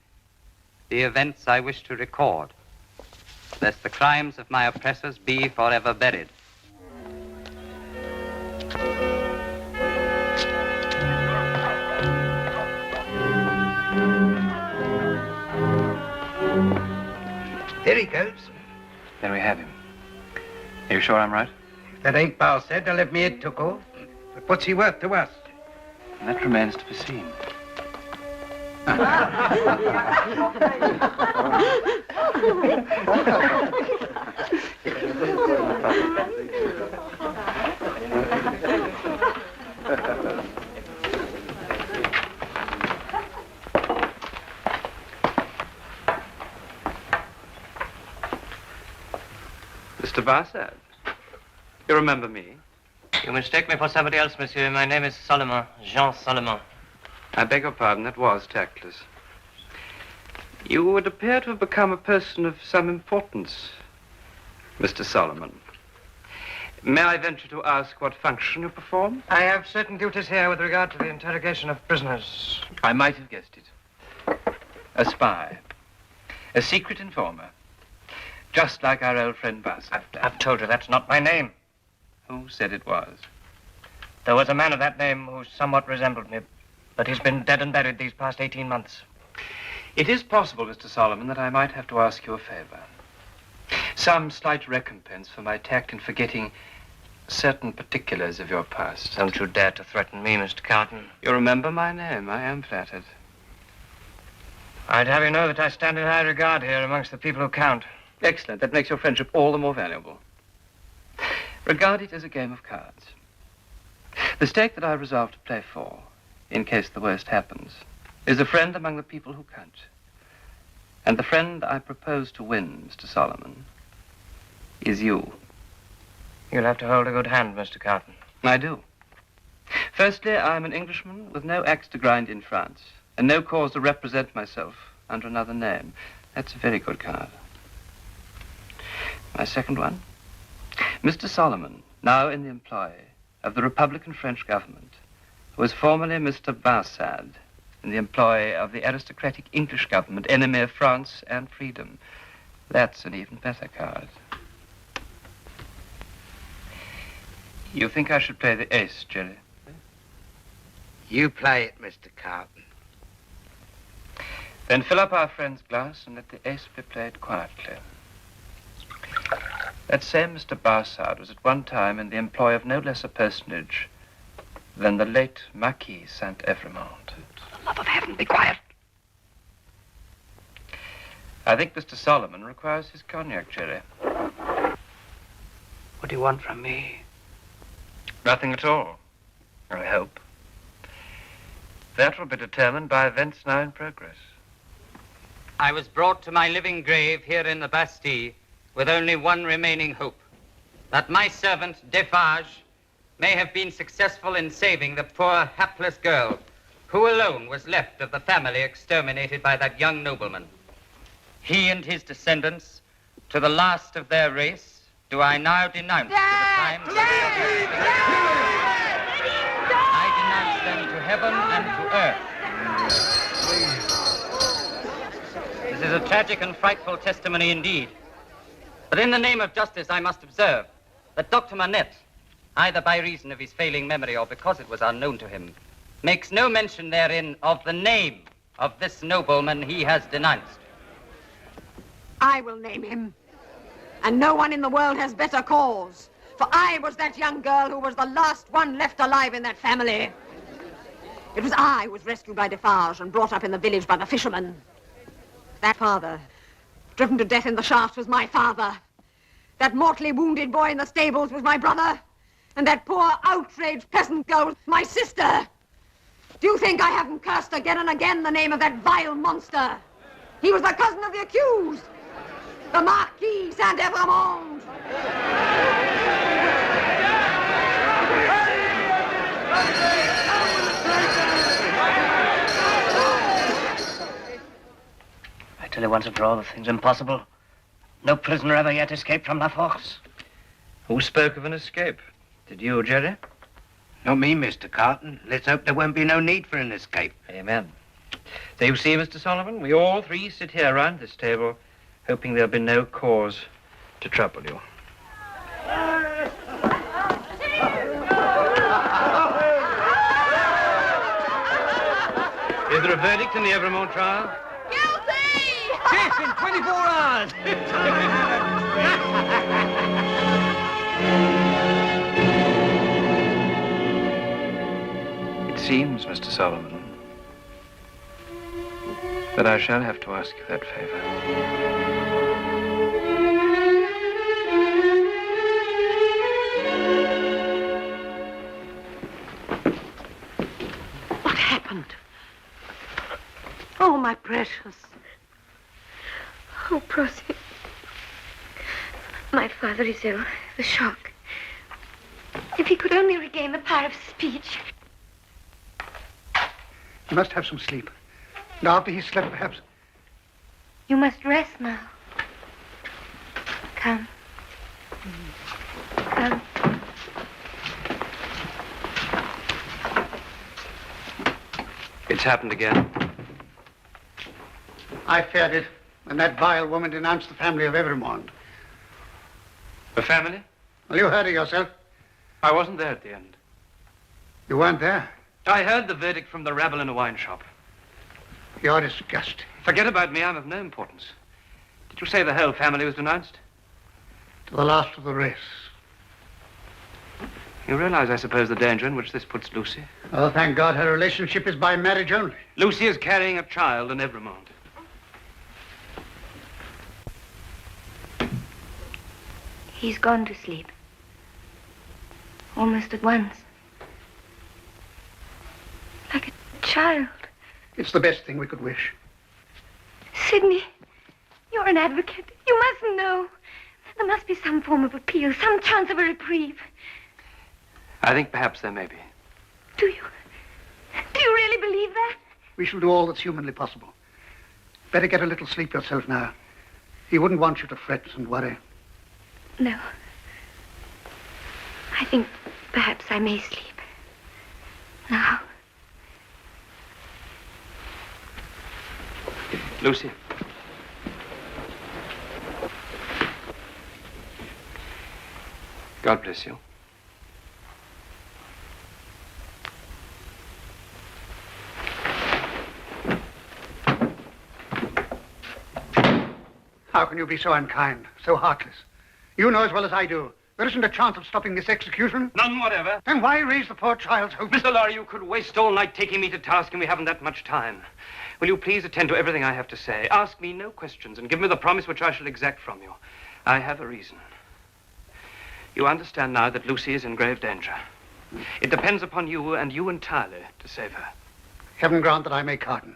Speaker 5: the events I wish to record, lest the crimes of my oppressors be forever buried.
Speaker 4: There he goes.
Speaker 3: There we have him. Are you sure I'm right?
Speaker 4: If that ain't Bow said, they'll have me head took off. But what's he worth to us?
Speaker 3: That remains to be seen.
Speaker 11: Mr. Bassett, you remember me?
Speaker 15: You mistake me for somebody else, monsieur. My name is Solomon, Jean Solomon.
Speaker 11: I beg your pardon, that was tactless. You would appear to have become a person of some importance, Mr. Solomon. May I venture to ask what function you perform?
Speaker 15: I have certain duties here with regard to the interrogation of prisoners.
Speaker 3: I might have guessed it. A spy. A secret informer. Just like our old friend Bassett.
Speaker 15: I've told you that's not my name.
Speaker 3: Who said it was?
Speaker 15: There was a man of that name who somewhat resembled me, but he's been dead and buried these past 18 months.
Speaker 3: It is possible, Mr. Solomon, that I might have to ask you a favor. Some slight recompense for my tact in forgetting certain particulars of your past.
Speaker 15: Don't you dare to threaten me, Mr. Carton.
Speaker 11: You remember my name. I am flattered.
Speaker 15: I'd have you know that I stand in high regard here amongst the people who count.
Speaker 3: Excellent. That makes your friendship all the more valuable. Regard it as a game of cards. The stake that I resolve to play for, in case the worst happens, is a friend among the people who count. And the friend I propose to win, Mr. Solomon, is you.
Speaker 15: You'll have to hold a good hand, Mr. Carton.
Speaker 3: I do. Firstly, I'm an Englishman with no axe to grind in France, and no cause to represent myself under another name. That's a very good card. My second one, Mr. Solomon, now in the employ of the Republican French government, who was formerly Mr. Bassett, in the employ of the aristocratic English government, enemy of France and freedom. That's an even better card. You think I should play the ace, Jerry?
Speaker 4: You play it, Mr. Carton.
Speaker 3: Then fill up our friend's glass and let the ace be played quietly. That same Mr. Bassett was at one time in the employ of no less a personage than the late Marquis Saint-Evremond.
Speaker 8: For the love of heaven, be quiet.
Speaker 3: I think Mr. Solomon requires his cognac, Jerry.
Speaker 15: What do you want from me?
Speaker 3: Nothing at all, I hope. That will be determined by events now in progress.
Speaker 5: I was brought to my living grave here in the Bastille with only one remaining hope, that my servant, Defarge, may have been successful in saving the poor, hapless girl who alone was left of the family exterminated by that young nobleman. He and his descendants, to the last of their race, do I now denounce for the crimes of I denounce them to heaven and to earth. This is a tragic and frightful testimony indeed. But in the name of justice, I must observe that Dr. Manette, either by reason of his failing memory or because it was unknown to him, makes no mention therein of the name of this nobleman he has denounced.
Speaker 22: I will name him. And no one in the world has better cause. For I was that young girl who was the last one left alive in that family. It was I who was rescued by Defarge and brought up in the village by the fishermen. That father, driven to death in the shaft, was my father. That mortally wounded boy in the stables was my brother. And that poor, outraged peasant girl was my sister. Do you think I haven't cursed again and again the name of that vile monster? He was the cousin of the accused, the Marquis Saint-Evremond.
Speaker 15: I tell you once and for all, the thing's impossible. No prisoner ever yet escaped from La Force.
Speaker 3: Who spoke of an escape? Did you, Jerry? Not me, Mr. Carton. Let's hope there won't be no need for an escape.
Speaker 5: Amen. So you see, Mr. Solomon, we all three sit here around this table, hoping there'll be no cause to trouble you. Is there a verdict in the Evermore trial?
Speaker 10: Guilty!
Speaker 3: Yes, in 24 hours.
Speaker 11: It seems, Mr. Solomon, that I shall have to ask you that favor.
Speaker 22: What happened? Oh, my precious.
Speaker 7: Oh, Prosy. My father is ill. The shock. If he could only regain the power of speech.
Speaker 2: You must have some sleep. And after he's slept, perhaps.
Speaker 7: You must rest now. Come. Come.
Speaker 11: It's happened again.
Speaker 2: I feared it when that vile woman denounced the family of Evermond.
Speaker 11: The family?
Speaker 2: Well, you heard it yourself.
Speaker 11: I wasn't there at the end.
Speaker 2: You weren't there.
Speaker 11: I heard the verdict from the rabble in a wine shop.
Speaker 2: You're disgusting.
Speaker 11: Forget about me, I'm of no importance. Did you say the whole family was denounced?
Speaker 2: To the last of the race.
Speaker 11: You realize, I suppose, the danger in which this puts Lucie?
Speaker 2: Oh, thank God her relationship is by marriage only.
Speaker 11: Lucie is carrying a child in Evermond.
Speaker 7: He's gone to sleep. Almost at once. Like a child.
Speaker 2: It's the best thing we could wish.
Speaker 7: Sidney, you're an advocate. You must know. There must be some form of appeal, some chance of a reprieve.
Speaker 11: I think perhaps there may be.
Speaker 7: Do you? Do you really believe that?
Speaker 2: We shall do all that's humanly possible. Better get a little sleep yourself now. He wouldn't want you to fret and worry.
Speaker 7: No. I think perhaps I may sleep. Now.
Speaker 11: Lucie. God bless you.
Speaker 2: How can you be so unkind, so heartless? You know as well as I do. There isn't a chance of stopping this execution.
Speaker 11: None whatever.
Speaker 2: Then why raise the poor child's hopes?
Speaker 11: Mr. Lorry, you could waste all night taking me to task, and we haven't that much time. Will you please attend to everything I have to say? Ask me no questions, and give me the promise which I shall exact from you. I have a reason. You understand now that Lucie is in grave danger. It depends upon you, and you entirely, to save her.
Speaker 2: Heaven grant that I may, Carton.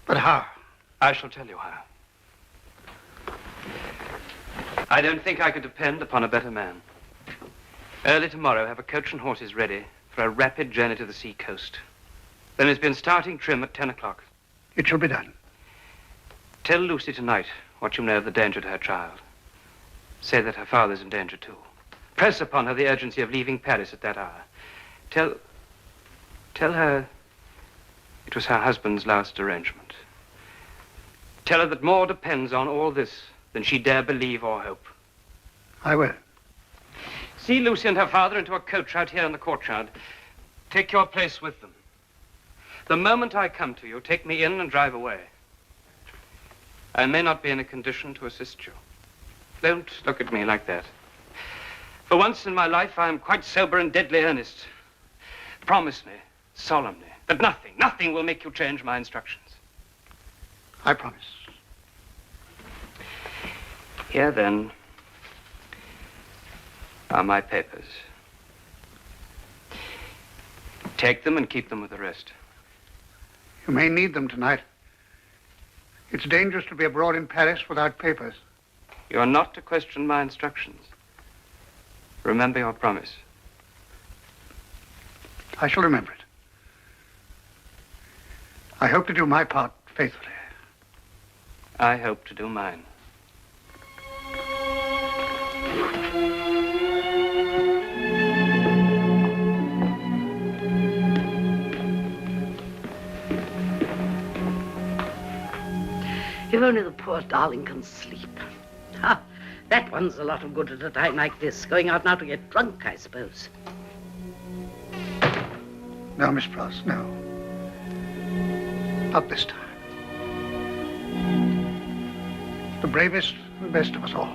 Speaker 2: But how?
Speaker 11: I shall tell you how. I don't think I could depend upon a better man. Early tomorrow, have a coach and horses ready for a rapid journey to the sea coast. Then it's been starting trim at 10 o'clock.
Speaker 2: It shall be done.
Speaker 11: Tell Lucie tonight what you know of the danger to her child. Say that her father's in danger too. Press upon her the urgency of leaving Paris at that hour. Tell her it was her husband's last arrangement. Tell her that more depends on all this than she dare believe or hope.
Speaker 2: I will.
Speaker 11: See Lucie and her father into a coach out here in the courtyard. Take your place with them. The moment I come to you, take me in and drive away. I may not be in a condition to assist you. Don't look at me like that. For once in my life, I am quite sober and deadly earnest. Promise me, solemnly, that nothing will make you change my instructions.
Speaker 2: I promise.
Speaker 11: Here, then, are my papers. Take them and keep them with the rest.
Speaker 2: You may need them tonight. It's dangerous to be abroad in Paris without papers.
Speaker 11: You are not to question my instructions. Remember your promise.
Speaker 2: I shall remember it. I hope to do my part faithfully.
Speaker 11: I hope to do mine.
Speaker 8: If only the poor darling can sleep. Ha! That one's a lot of good at a time like this. Going out now to get drunk, I suppose.
Speaker 2: No, Miss Pross, no. Not this time. The bravest, the best of us all.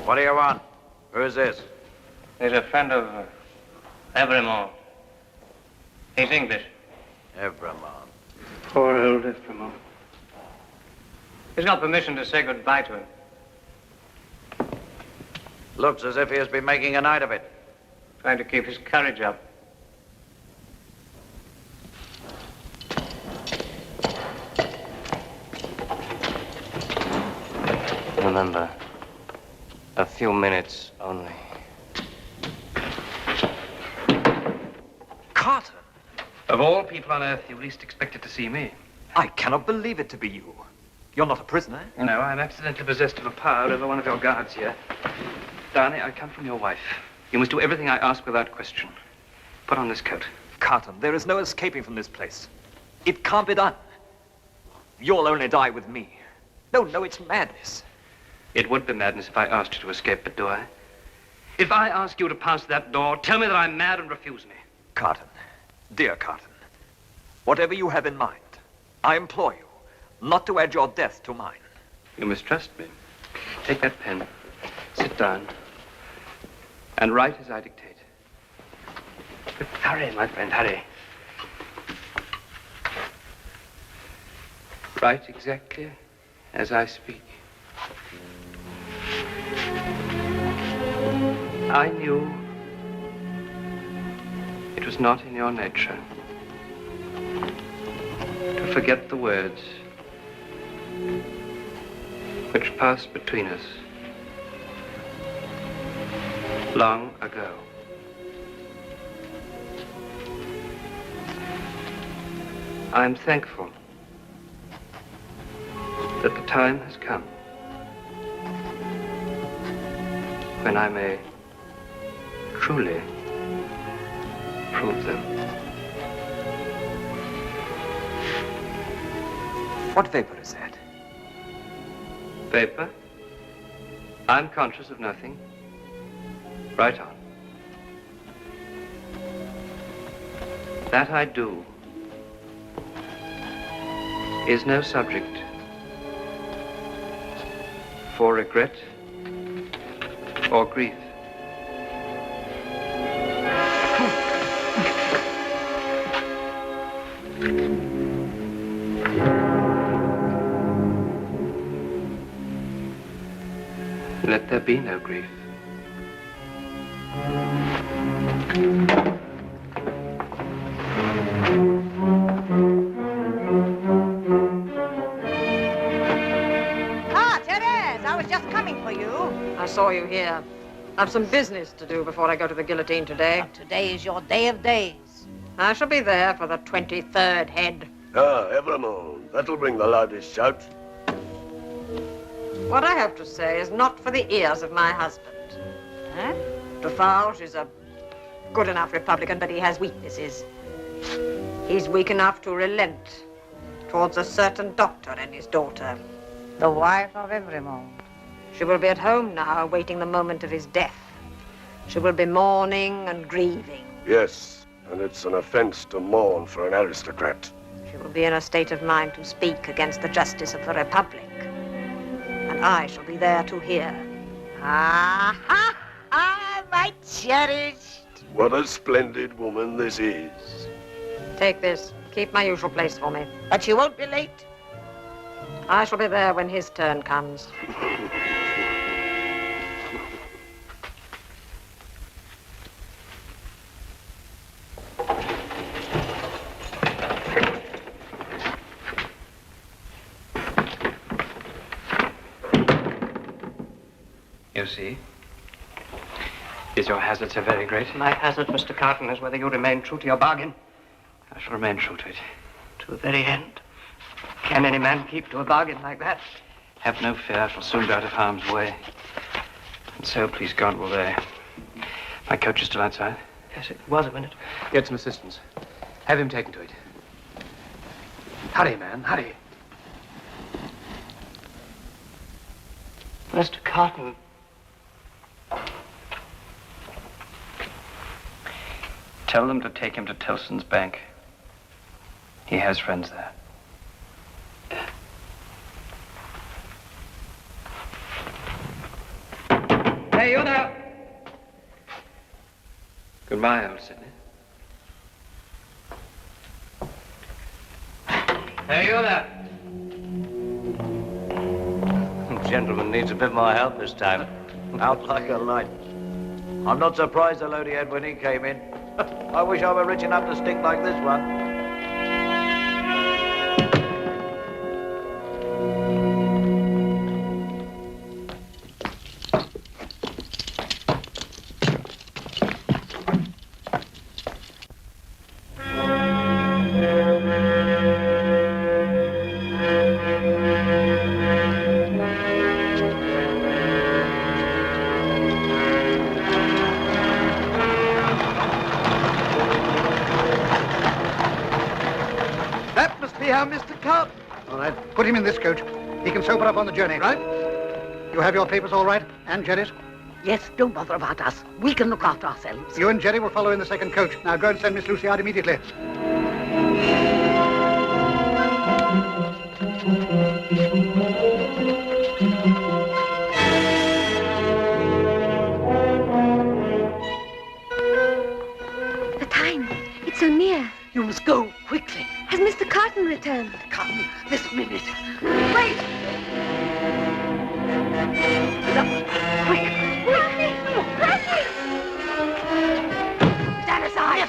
Speaker 3: What do you want? Who's this?
Speaker 15: He's a friend of Evremont. He's English.
Speaker 3: Evremont.
Speaker 15: Poor old Evremont. He's got permission to say goodbye to him.
Speaker 3: Looks as if he has been making a night of it.
Speaker 15: Trying to keep his courage up. Remember, a few minutes only.
Speaker 11: Carton! Of all people on Earth, you least expected to see me.
Speaker 21: I cannot believe it to be you. You're not a prisoner.
Speaker 11: No, I'm accidentally possessed of a power over one of your guards here. Darnay, I come from your wife. You must do everything I ask without question. Put on this coat.
Speaker 21: Carton, there is no escaping from this place. It can't be done. You'll only die with me. No, it's madness.
Speaker 11: It would be madness if I asked you to escape, but do I? If I ask you to pass that door, tell me that I'm mad and refuse me.
Speaker 21: Carton, dear Carton, whatever you have in mind, I implore you not to add your death to mine.
Speaker 11: You mistrust me. Take that pen, sit down, and write as I dictate. But hurry, my friend, hurry. Write exactly as I speak. I knew it was not in your nature to forget the words which passed between us long ago. I'm thankful that the time has come when I may truly prove them.
Speaker 21: What vapor is that?
Speaker 11: Vapor? I'm conscious of nothing. Right on. That I do is no subject for regret or grief. Let there be no grief.
Speaker 22: Ah, Therese, I was just coming for you. I saw you here. I've some business to do before I go to the guillotine today.
Speaker 8: But today is your day of days.
Speaker 22: I shall be there for the 23rd head.
Speaker 13: Ah, Evremont. That'll bring the loudest shout.
Speaker 22: What I have to say is not for the ears of my husband.
Speaker 8: Huh?
Speaker 22: Defarge is a good enough Republican, but he has weaknesses. He's weak enough to relent towards a certain doctor and his daughter.
Speaker 8: The wife of Evremont.
Speaker 22: She will be at home now, awaiting the moment of his death. She will be mourning and grieving.
Speaker 13: Yes, and it's an offense to mourn for an aristocrat.
Speaker 22: She will be in a state of mind to speak against the justice of the Republic. And I shall be there to hear.
Speaker 8: Ah, my cherished.
Speaker 13: What a splendid woman this is.
Speaker 22: Take this. Keep my usual place for me.
Speaker 8: But you won't be late.
Speaker 22: I shall be there when his turn comes.
Speaker 3: You see? Is your hazard so very great?
Speaker 15: My hazard, Mr. Carton, is whether you remain true to your bargain.
Speaker 3: I shall remain true to it.
Speaker 15: To the very end. Can any man keep to a bargain like that?
Speaker 3: Have no fear, I shall soon be out of harm's way. And so, please God, will they. My coach is still outside?
Speaker 15: Yes, it was a minute.
Speaker 11: Get some assistance. Have him taken to it. Hurry, man, hurry.
Speaker 15: Mr. Carton.
Speaker 3: Tell them to take him to Tilson's bank. He has friends there.
Speaker 15: Hey, you there.
Speaker 3: Goodbye, old Sydney.
Speaker 15: Hey, you there.
Speaker 17: Gentleman needs a bit more help this time. Out like a light. I'm not surprised the load he had when he came in. I wish I were rich enough to stick like this one.
Speaker 2: Mr. Carton. All right. Put him in this coach. He can sober up on the journey. Right. You have your papers all right? And Jerry's?
Speaker 8: Yes, don't bother about us. We can look after ourselves.
Speaker 2: You and Jerry will follow in the second coach. Now go and send Miss Lucie out immediately.
Speaker 7: The time. It's so near.
Speaker 8: You must go quickly.
Speaker 7: Has Mr. Carton returned?
Speaker 8: Come, this minute.
Speaker 7: Wait!
Speaker 8: Quick! Stand aside!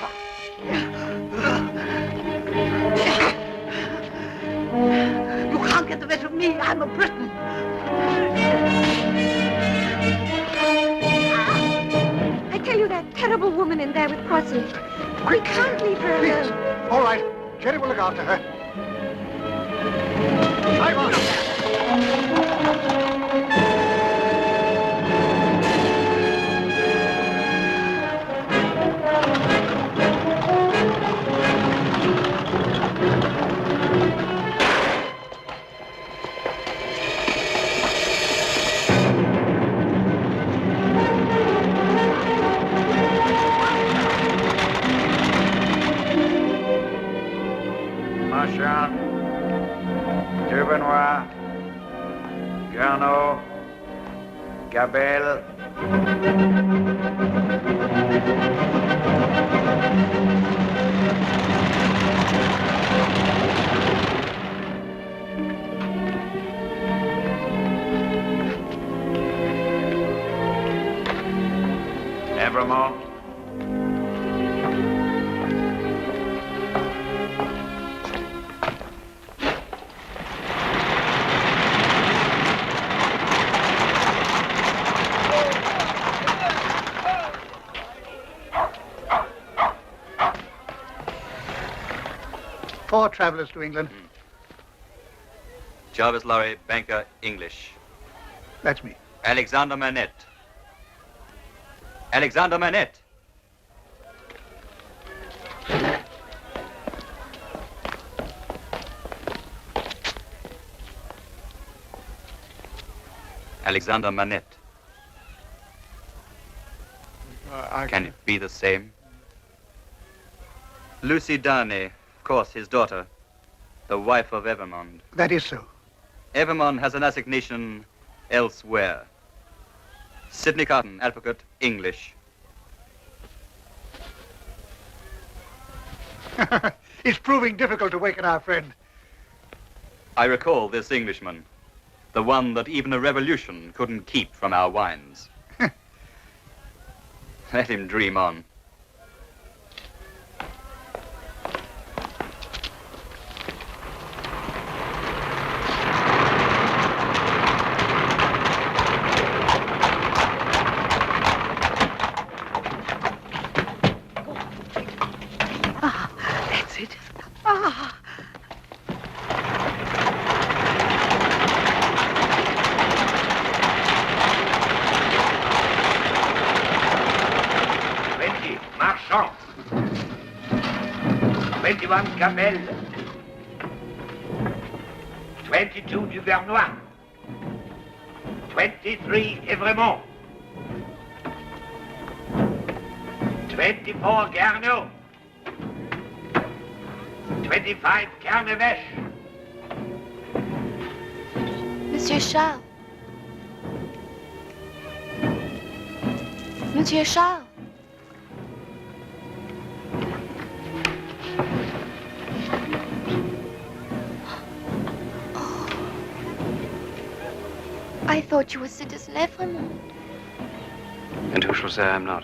Speaker 8: You can't get the better of me. I'm a Briton.
Speaker 7: I tell you, that terrible woman in there with Crossy. We can't leave her alone.
Speaker 2: All right. Jerry will look after her. I want
Speaker 17: Gabelle. Evermore.
Speaker 2: Four travellers to England.
Speaker 9: Jarvis, Lorry, banker, English.
Speaker 2: That's me.
Speaker 9: Alexander Manette. Alexander Manette. Alexander Manette. Can it be the same? Lucie Darnay, of course, his daughter, the wife of Evermond.
Speaker 2: That is so.
Speaker 9: Evermond has an assignation elsewhere. Sidney Carton, advocate, English.
Speaker 2: It's proving difficult to waken our friend.
Speaker 9: I recall this Englishman, the one that even a revolution couldn't keep from our wines. Let him dream on.
Speaker 22: Ah.
Speaker 15: Marchand. 21 Gabelle. 22 Duvernois. 23 Evremont. 24 Garneau. 25 Carnevesh.
Speaker 7: Monsieur Charles. Monsieur Charles. I thought you were Citizen Evremont.
Speaker 3: And who shall say I'm not?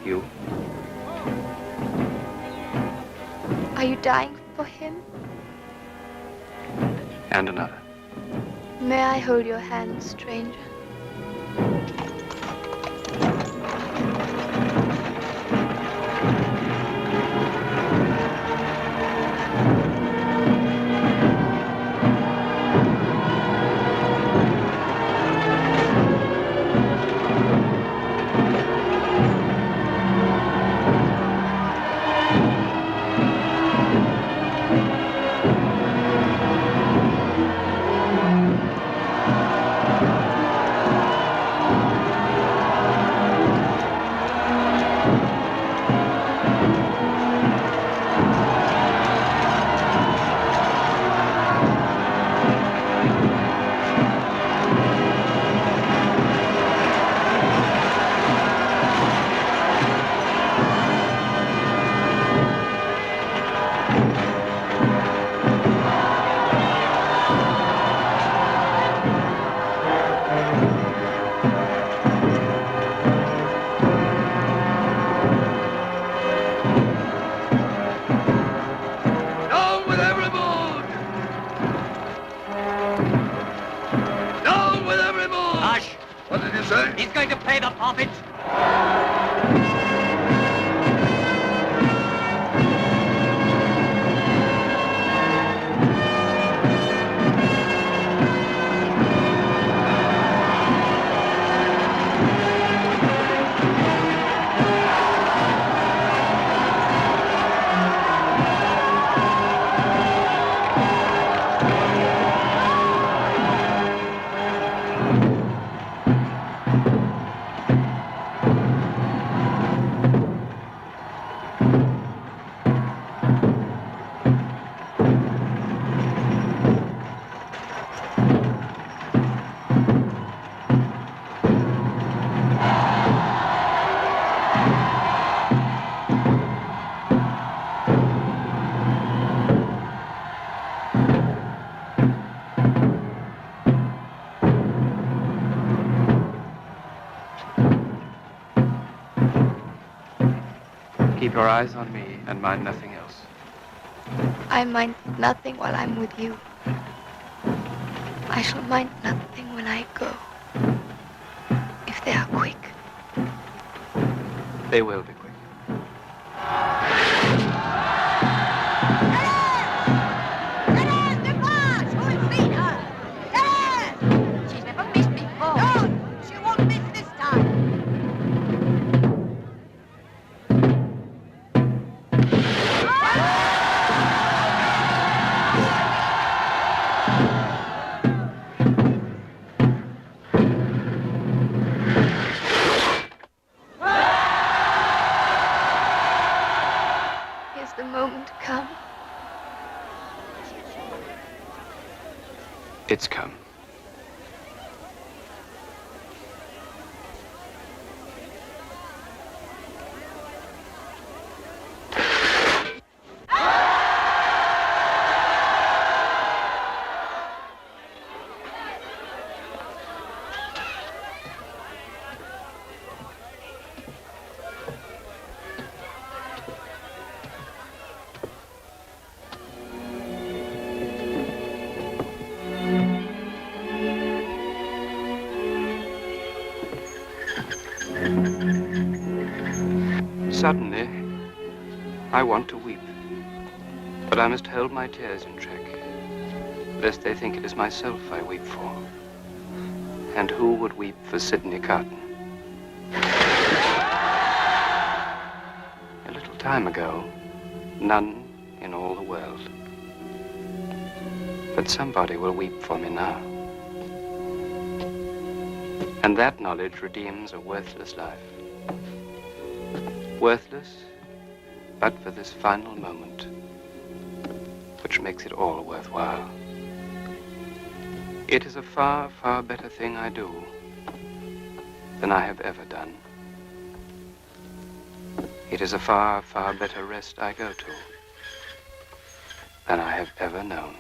Speaker 3: You?
Speaker 7: Are you dying for him?
Speaker 3: And another.
Speaker 7: May I hold your hand, stranger?
Speaker 15: He's going to pay the forfeit.
Speaker 3: Keep your eyes on me and mind nothing else.
Speaker 7: I mind nothing while I'm with you. I shall mind nothing when I go. If they are quick.
Speaker 3: They will be quick.
Speaker 22: She's never missed before. No, she won't miss this time.
Speaker 7: Is the moment come?
Speaker 3: It's come.
Speaker 11: Suddenly, I want to weep. But I must hold my tears in check, lest they think it is myself I weep for. And who would weep for Sidney Carton? A little time ago, none in all the world. But somebody will weep for me now. And that knowledge redeems a worthless life. Worthless, but for this final moment, which makes it all worthwhile. It is a far, far better thing I do than I have ever done. It is a far, far better rest I go to than I have ever known.